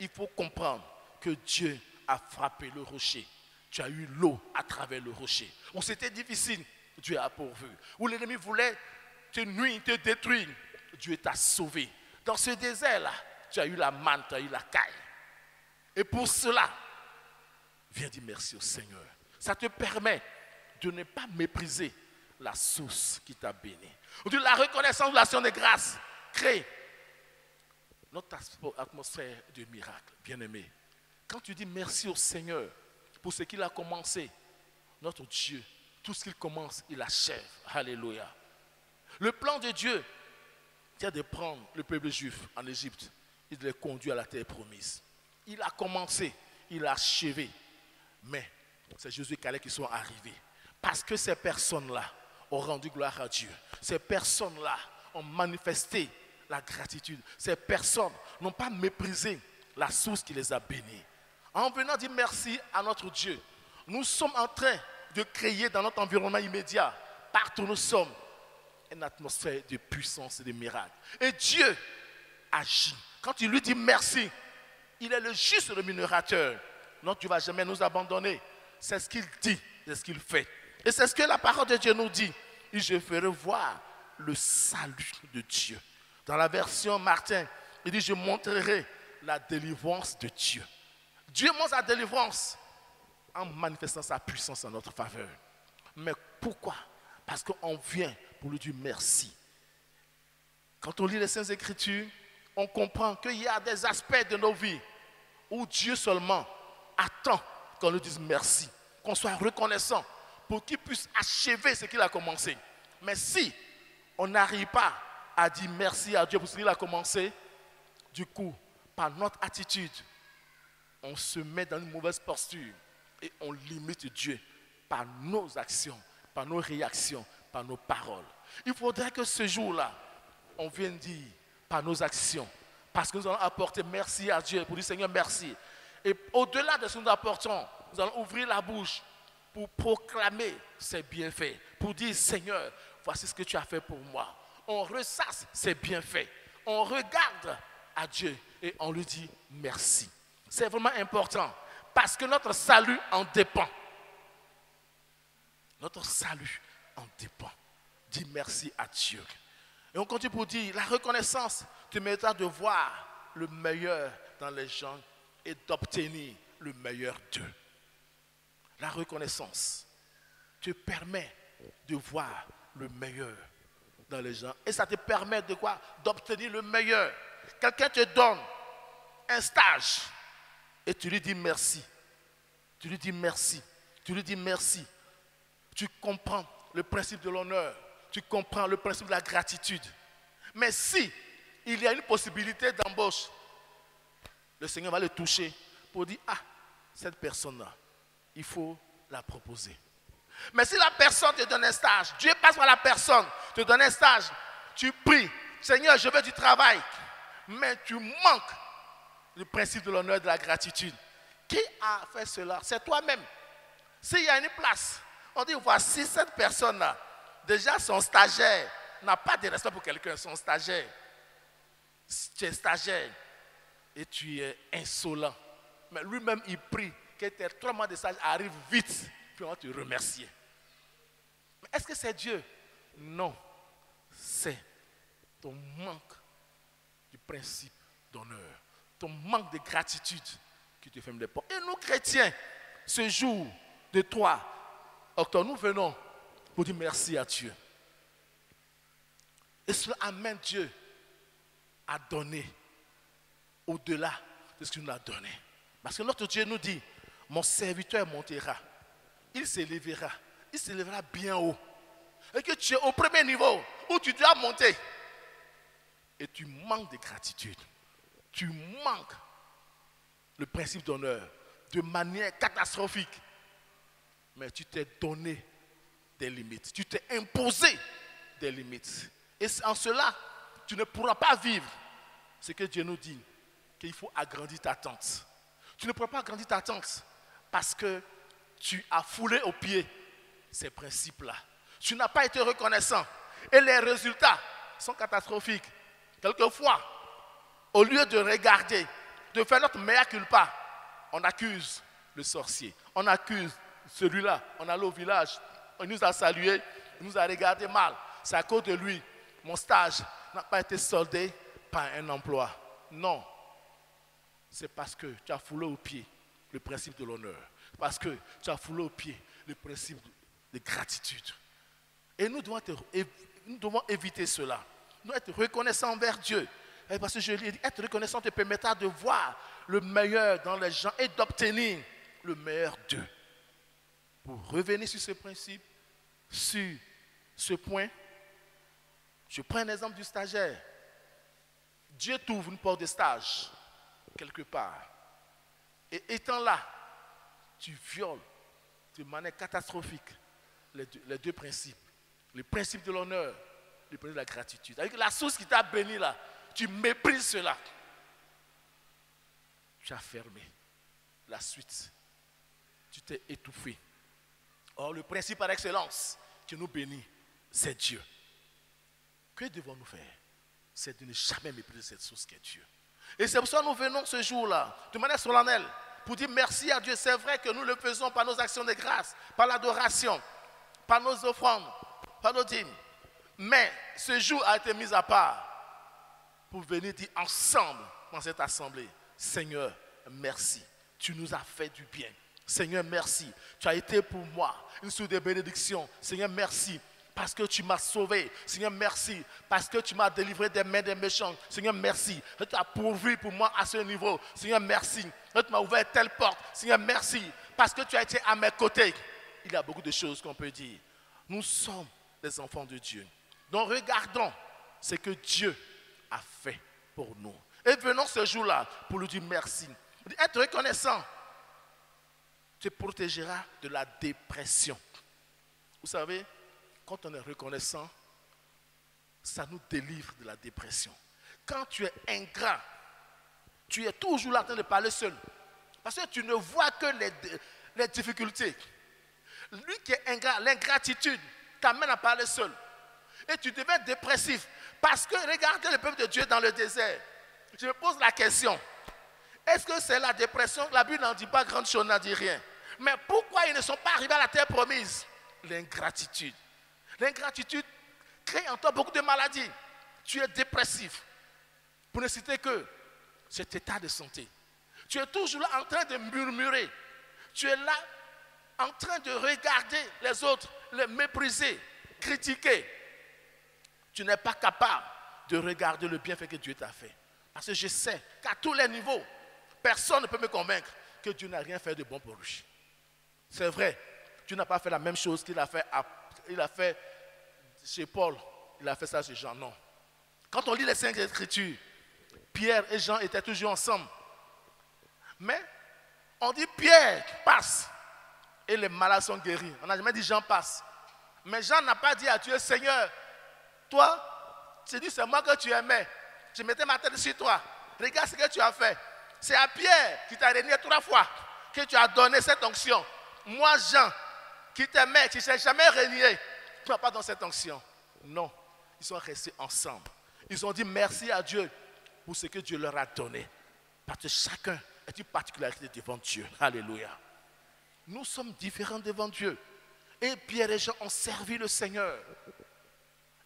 S5: il faut comprendre que Dieu a frappé le rocher. Tu as eu l'eau à travers le rocher. Où c'était difficile, Dieu a pourvu. Où l'ennemi voulait te nuire, te détruire, Dieu t'a sauvé. Dans ce désert-là, tu as eu la manne, tu as eu la caille. Et pour cela, viens dire merci au Seigneur. Ça te permet de ne pas mépriser la source qui t'a béni. La reconnaissance de l'action de grâce crée notre atmosphère de miracle, bien-aimé. Quand tu dis merci au Seigneur pour ce qu'il a commencé, notre Dieu, tout ce qu'il commence, il achève. Alléluia. Le plan de Dieu, c'est de prendre le peuple juif en Égypte et de les conduire à la terre promise. Il a commencé, il a achevé. Mais c'est Josué et Caleb qui sont arrivés. Parce que ces personnes-là ont rendu gloire à Dieu. Ces personnes-là ont manifesté la gratitude. Ces personnes n'ont pas méprisé la source qui les a bénis. En venant dire merci à notre Dieu, nous sommes en train de créer dans notre environnement immédiat, partout où nous sommes, une atmosphère de puissance et de miracles. Et Dieu agit. Quand il lui dit merci, il est le juste rémunérateur. Non, tu ne vas jamais nous abandonner. C'est ce qu'il dit, c'est ce qu'il fait. Et c'est ce que la parole de Dieu nous dit. Et je ferai voir le salut de Dieu. Dans la version Martin, il dit, je montrerai la délivrance de Dieu. Dieu montre sa délivrance en manifestant sa puissance en notre faveur. Mais pourquoi? Parce qu'on vient pour lui dire merci. Quand on lit les Saintes Écritures, on comprend qu'il y a des aspects de nos vies où Dieu seulement attend qu'on lui dise merci, qu'on soit reconnaissant pour qu'il puisse achever ce qu'il a commencé. Mais si on n'arrive pas à dire merci à Dieu pour ce qu'il a commencé, du coup, par notre attitude, on se met dans une mauvaise posture et on limite Dieu par nos actions, par nos réactions, par nos paroles. Il faudrait que ce jour-là, on vienne dire par nos actions. Parce que nous allons apporter merci à Dieu pour dire Seigneur merci. Et au-delà de ce que nous apportons, nous allons ouvrir la bouche pour proclamer ses bienfaits. Pour dire Seigneur, voici ce que tu as fait pour moi. On ressasse ses bienfaits. On regarde à Dieu et on lui dit merci. C'est vraiment important parce que notre salut en dépend. Notre salut en dépend. Dis merci à Dieu. Et on continue pour dire, la reconnaissance te mettra de voir le meilleur dans les gens et d'obtenir le meilleur d'eux. La reconnaissance te permet de voir le meilleur dans les gens. Et ça te permet de quoi? D'obtenir le meilleur. Quelqu'un te donne un stage et tu lui dis merci. Tu lui dis merci. Tu lui dis merci. Tu comprends le principe de l'honneur. Tu comprends le principe de la gratitude. Mais si il y a une possibilité d'embauche, le Seigneur va le toucher pour dire, ah, cette personne-là, il faut la proposer. Mais si la personne te donne un stage, Dieu passe par la personne, te donne un stage, tu pries, Seigneur, je veux du travail, mais tu manques le principe de l'honneur et de la gratitude. Qui a fait cela? C'est toi-même. S'il y a une place, on dit, voici cette personne-là. Déjà, son stagiaire n'a pas de respect pour quelqu'un, son stagiaire. Tu es stagiaire et tu es insolent. Mais lui-même, il prie que tes 3 mois de stage arrivent vite, puis on va te remercier. Mais est-ce que c'est Dieu? Non. C'est ton manque du principe d'honneur, ton manque de gratitude qui te ferme les portes. Et nous, chrétiens, ce jour de 3 octobre, nous venons pour dire merci à Dieu. Et cela amène Dieu à donner au-delà de ce qu'il nous a donné. Parce que notre Dieu nous dit, mon serviteur montera, il s'élèvera bien haut. Et que tu es au premier niveau où tu dois monter. Et tu manques de gratitude. Tu manques le principe d'honneur de manière catastrophique. Mais tu t'es donné des limites. Tu t'es imposé des limites. Et en cela, tu ne pourras pas vivre ce que Dieu nous dit, qu'il faut agrandir ta tente. Tu ne pourras pas agrandir ta tente parce que tu as foulé aux pieds ces principes-là. Tu n'as pas été reconnaissant. Et les résultats sont catastrophiques. Quelquefois, au lieu de regarder, de faire notre mea culpa, on accuse le sorcier. On accuse celui-là. On allait au village, on nous a salué, il nous a regardé mal. C'est à cause de lui. Mon stage n'a pas été soldé par un emploi. Non. C'est parce que tu as foulé au pied le principe de l'honneur. Parce que tu as foulé au pied le principe de gratitude. Et nous devons éviter cela. Nous devons être reconnaissants envers Dieu. Et parce que je lui ai dit, être reconnaissant te permettra de voir le meilleur dans les gens et d'obtenir le meilleur d'eux. Pour revenir sur ce principe, sur ce point, je prends un exemple du stagiaire. Dieu t'ouvre une porte de stage, quelque part. Et étant là, tu violes de manière catastrophique les deux principes. Le principe de l'honneur, le principe de la gratitude. Avec la source qui t'a béni là, tu méprises cela. Tu as fermé. La suite, tu t'es étouffé. Or, le principe par excellence qui nous bénit, c'est Dieu. Que devons-nous faire? C'est de ne jamais mépriser cette source qui est Dieu. Et c'est pour ça que nous venons ce jour-là, de manière solennelle, pour dire merci à Dieu. C'est vrai que nous le faisons par nos actions de grâce, par l'adoration, par nos offrandes, par nos dîmes. Mais ce jour a été mis à part pour venir dire ensemble dans cette assemblée, Seigneur, merci. Tu nous as fait du bien. Seigneur, merci. Tu as été pour moi une source de bénédiction. Seigneur, merci. Parce que tu m'as sauvé. Seigneur, merci. Parce que tu m'as délivré des mains des méchants. Seigneur, merci. Tu as pourvu pour moi à ce niveau. Seigneur, merci. Tu m'as ouvert telle porte. Seigneur, merci. Parce que tu as été à mes côtés. Il y a beaucoup de choses qu'on peut dire. Nous sommes des enfants de Dieu. Donc regardons ce que Dieu a fait pour nous. Et venons ce jour-là pour lui dire merci. Être reconnaissant te protégera de la dépression. Vous savez, quand on est reconnaissant, ça nous délivre de la dépression. Quand tu es ingrat, tu es toujours là en train de parler seul. Parce que tu ne vois que les difficultés. Lui qui est ingrat, l'ingratitude t'amène à parler seul. Et tu deviens dépressif. Parce que regardez le peuple de Dieu dans le désert. Je me pose la question. Est-ce que c'est la dépression? La Bible n'en dit pas grand chose, n'en dit rien. Mais pourquoi ils ne sont pas arrivés à la terre promise? L'ingratitude. L'ingratitude crée en toi beaucoup de maladies. Tu es dépressif. Pour ne citer que cet état de santé. Tu es toujours là en train de murmurer. Tu es là en train de regarder les autres, les mépriser, critiquer. Tu n'es pas capable de regarder le bienfait que Dieu t'a fait. Parce que je sais qu'à tous les niveaux, personne ne peut me convaincre que Dieu n'a rien fait de bon pour lui. C'est vrai, Dieu n'a pas fait la même chose qu'il a fait, chez Paul, il a fait ça chez Jean, non. Quand on lit les Saintes Écritures, Pierre et Jean étaient toujours ensemble. Mais on dit Pierre passe et les malades sont guéris. On n'a jamais dit Jean passe. Mais Jean n'a pas dit à Dieu, Seigneur, toi, tu dis c'est moi que tu aimais. Je mettais ma tête sur toi. Regarde ce que tu as fait. C'est à Pierre qui t'a régné 3 fois que tu as donné cette onction. Moi, Jean, qui t'aimais, qui ne s'est jamais régné, tu n'as pas donné cette onction. Non, ils sont restés ensemble. Ils ont dit merci à Dieu pour ce que Dieu leur a donné. Parce que chacun est une particularité devant Dieu. Alléluia. Nous sommes différents devant Dieu. Et Pierre et Jean ont servi le Seigneur.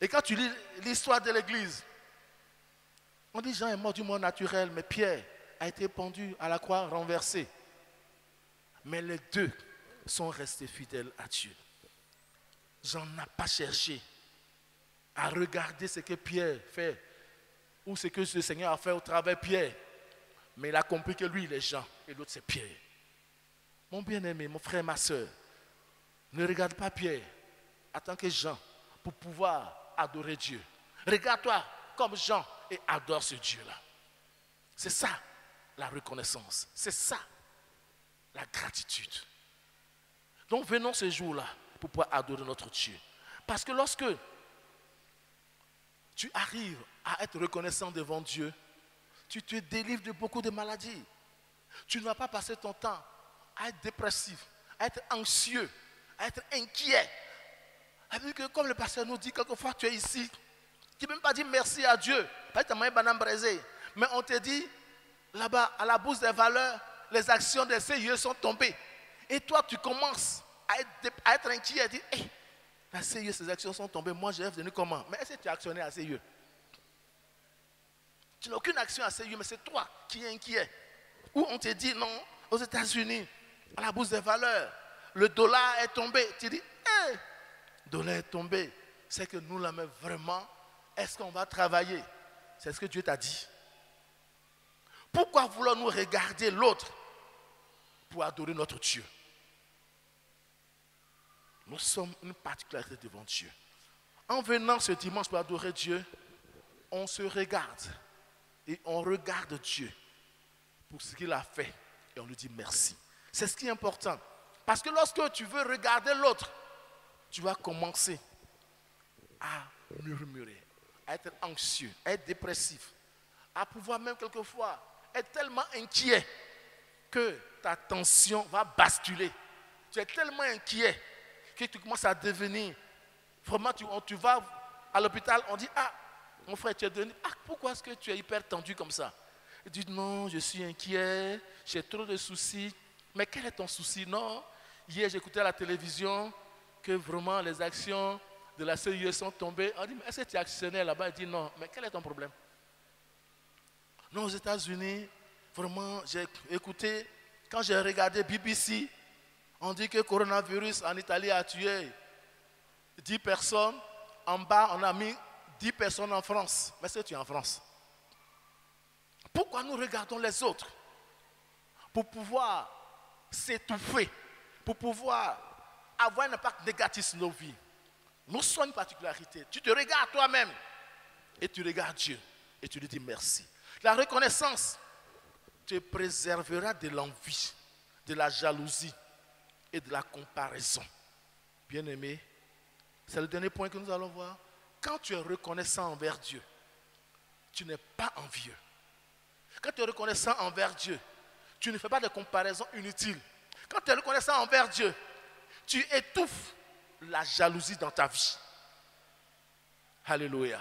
S5: Et quand tu lis l'histoire de l'Église, on dit Jean est mort du mort naturel, mais Pierre a été pendu à la croix renversé. Mais les deux sont restés fidèles à Dieu. Jean n'a pas cherché à regarder ce que Pierre fait ou ce que le Seigneur a fait au travers de Pierre. Mais il a compris que lui, il est Jean et l'autre, c'est Pierre. Mon bien-aimé, mon frère, ma soeur, ne regarde pas Pierre en tant que Jean pour pouvoir adorer Dieu. Regarde-toi comme Jean et adore ce Dieu-là. C'est ça la reconnaissance. C'est ça la gratitude. Donc venons ce jour-là pour pouvoir adorer notre Dieu. Parce que lorsque tu arrives à être reconnaissant devant Dieu, tu te délivres de beaucoup de maladies. Tu ne vas pas passer ton temps à être dépressif, à être anxieux, à être inquiet. Avec que, comme le pasteur nous dit, quelquefois tu es ici, tu ne peux même pas dire merci à Dieu. Parce que tu as mangé banane braisée. Mais on te dit, là-bas, à la bourse des valeurs, les actions des CIE sont tombées. Et toi, tu commences à être inquiet, à dire, hey, la CIE, ces actions sont tombées, moi je vais venir comment? Mais est-ce que tu as actionné à CIE? Tu n'as aucune action à CIE, mais c'est toi qui es inquiet. Ou on te dit, non, aux États-Unis, à la bourse des valeurs, le dollar est tombé. Tu dis, hey, le dollar est tombé. C'est que nous, là, mais vraiment, est-ce qu'on va travailler? C'est ce que Dieu t'a dit. Pourquoi voulons-nous regarder l'autre pour adorer notre Dieu? Nous sommes une particularité devant Dieu. En venant ce dimanche pour adorer Dieu, on se regarde et on regarde Dieu pour ce qu'il a fait et on lui dit merci. C'est ce qui est important. Parce que lorsque tu veux regarder l'autre, tu vas commencer à murmurer, à être anxieux, à être dépressif, à pouvoir même quelquefois être tellement inquiet que ta tension va basculer. Tu es tellement inquiet que tu commences à devenir, vraiment tu vas à l'hôpital, on dit, ah, mon frère, tu es devenu, ah, pourquoi est-ce que tu es hyper tendu comme ça? Il dit, non, je suis inquiet, j'ai trop de soucis. Mais quel est ton souci? Non, hier j'écoutais à la télévision que vraiment les actions de la CIE sont tombées. On dit, mais est-ce que tu es actionnaire là-bas? Il dit, non, mais quel est ton problème? Non, aux États-Unis, vraiment, j'ai écouté, quand j'ai regardé BBC, on dit que le coronavirus en Italie a tué 10 personnes. En bas, on a mis 10 personnes en France. Mais est-ce que tu es en France? Pourquoi nous regardons les autres? Pour pouvoir s'étouffer, pour pouvoir avoir un impact négatif sur nos vies. Nous sommes une particularité. Tu te regardes toi-même et tu regardes Dieu et tu lui dis merci. La reconnaissance te préservera de l'envie, de la jalousie et de la comparaison. Bien-aimé, c'est le dernier point que nous allons voir. Quand tu es reconnaissant envers Dieu, tu n'es pas envieux. Quand tu es reconnaissant envers Dieu, tu ne fais pas de comparaison inutile. Quand tu es reconnaissant envers Dieu, tu étouffes la jalousie dans ta vie. Alléluia.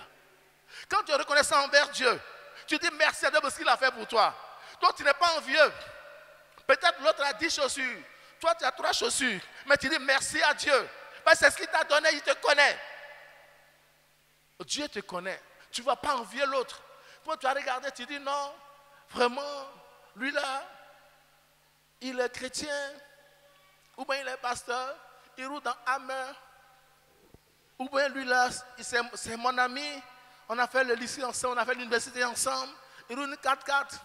S5: Quand tu es reconnaissant envers Dieu, tu dis merci à Dieu pour ce qu'il a fait pour toi. Toi, tu n'es pas envieux. Peut-être l'autre a 10 chaussures. Toi, tu as 3 chaussures. Mais tu dis merci à Dieu. Parce que c'est ce qu'il t'a donné, il te connaît. Dieu te connaît. Tu ne vas pas envier l'autre. Toi, tu as regardé, tu dis non, vraiment, lui là, il est chrétien, ou bien il est pasteur, il roule dans Hammer, ou bien lui là, c'est mon ami, on a fait le lycée ensemble, on a fait l'université ensemble, il roule une 4x4.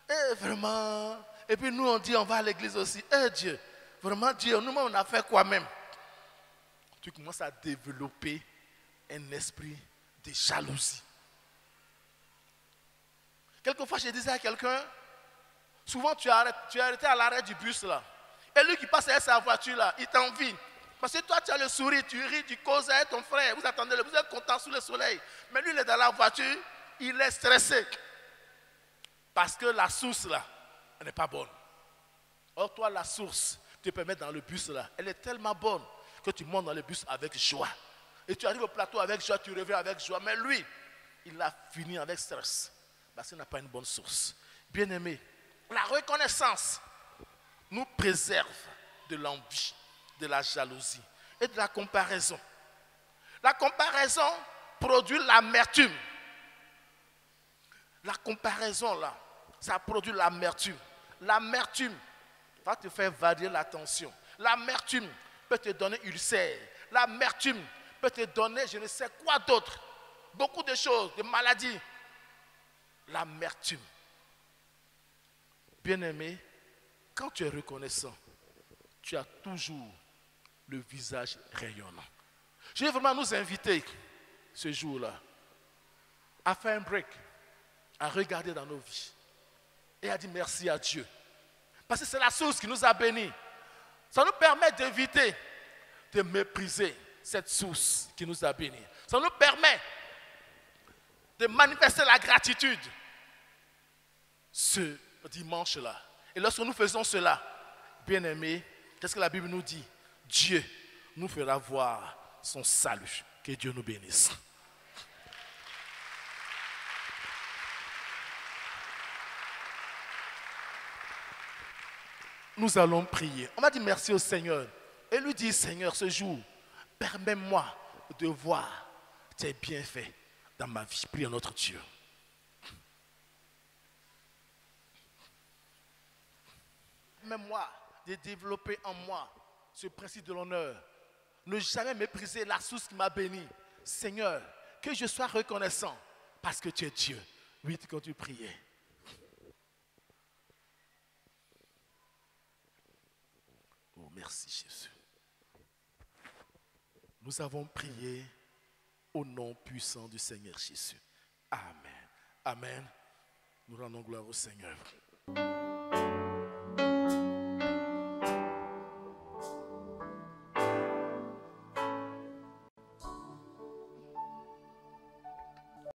S5: Et vraiment, et puis nous on dit on va à l'église aussi. Eh Dieu, vraiment Dieu, nous on a fait quoi même? Tu commences à développer un esprit de jalousie. Quelquefois je disais à quelqu'un, souvent tu es arrêté à l'arrêt du bus là. Et lui qui passe avec sa voiture là, il t'envie. Parce que toi tu as le sourire, tu ris, tu causes avec ton frère, vous attendez, vous êtes content sous le soleil. Mais lui il est dans la voiture, il est stressé. Parce que la source là, elle n'est pas bonne. Or toi la source, tu peux mettre dans le bus là, elle est tellement bonne que tu montes dans le bus avec joie. Et tu arrives au plateau avec joie, tu reviens avec joie. Mais lui, il a fini avec stress. Parce qu'il n'a pas une bonne source. Bien-aimé, la reconnaissance nous préserve de l'envie, de la jalousie et de la comparaison. La comparaison produit l'amertume. La comparaison là, ça produit l'amertume. L'amertume va te faire varier la tension. L'amertume peut te donner ulcère. L'amertume peut te donner je ne sais quoi d'autre. Beaucoup de choses, de maladies. L'amertume. Bien-aimé, quand tu es reconnaissant, tu as toujours le visage rayonnant. Je vais vraiment nous inviter ce jour-là à faire un break, à regarder dans nos vies et à dire merci à Dieu. Parce que c'est la source qui nous a bénis. Ça nous permet d'éviter de mépriser cette source qui nous a bénis. Ça nous permet de manifester la gratitude ce dimanche-là. Et lorsque nous faisons cela, bien-aimés, qu'est-ce que la Bible nous dit? Dieu nous fera voir son salut. Que Dieu nous bénisse. Nous allons prier. On va dire merci au Seigneur. Et lui dit, Seigneur, ce jour, permets-moi de voir tes bienfaits dans ma vie. Prie à notre Dieu. Permets-moi de développer en moi ce principe de l'honneur. Ne jamais mépriser la source qui m'a béni. Seigneur, que je sois reconnaissant parce que tu es Dieu. Oui, quand tu priais. Oh, merci Jésus. Nous avons prié au nom puissant du Seigneur Jésus. Amen. Amen. Nous rendons gloire au Seigneur.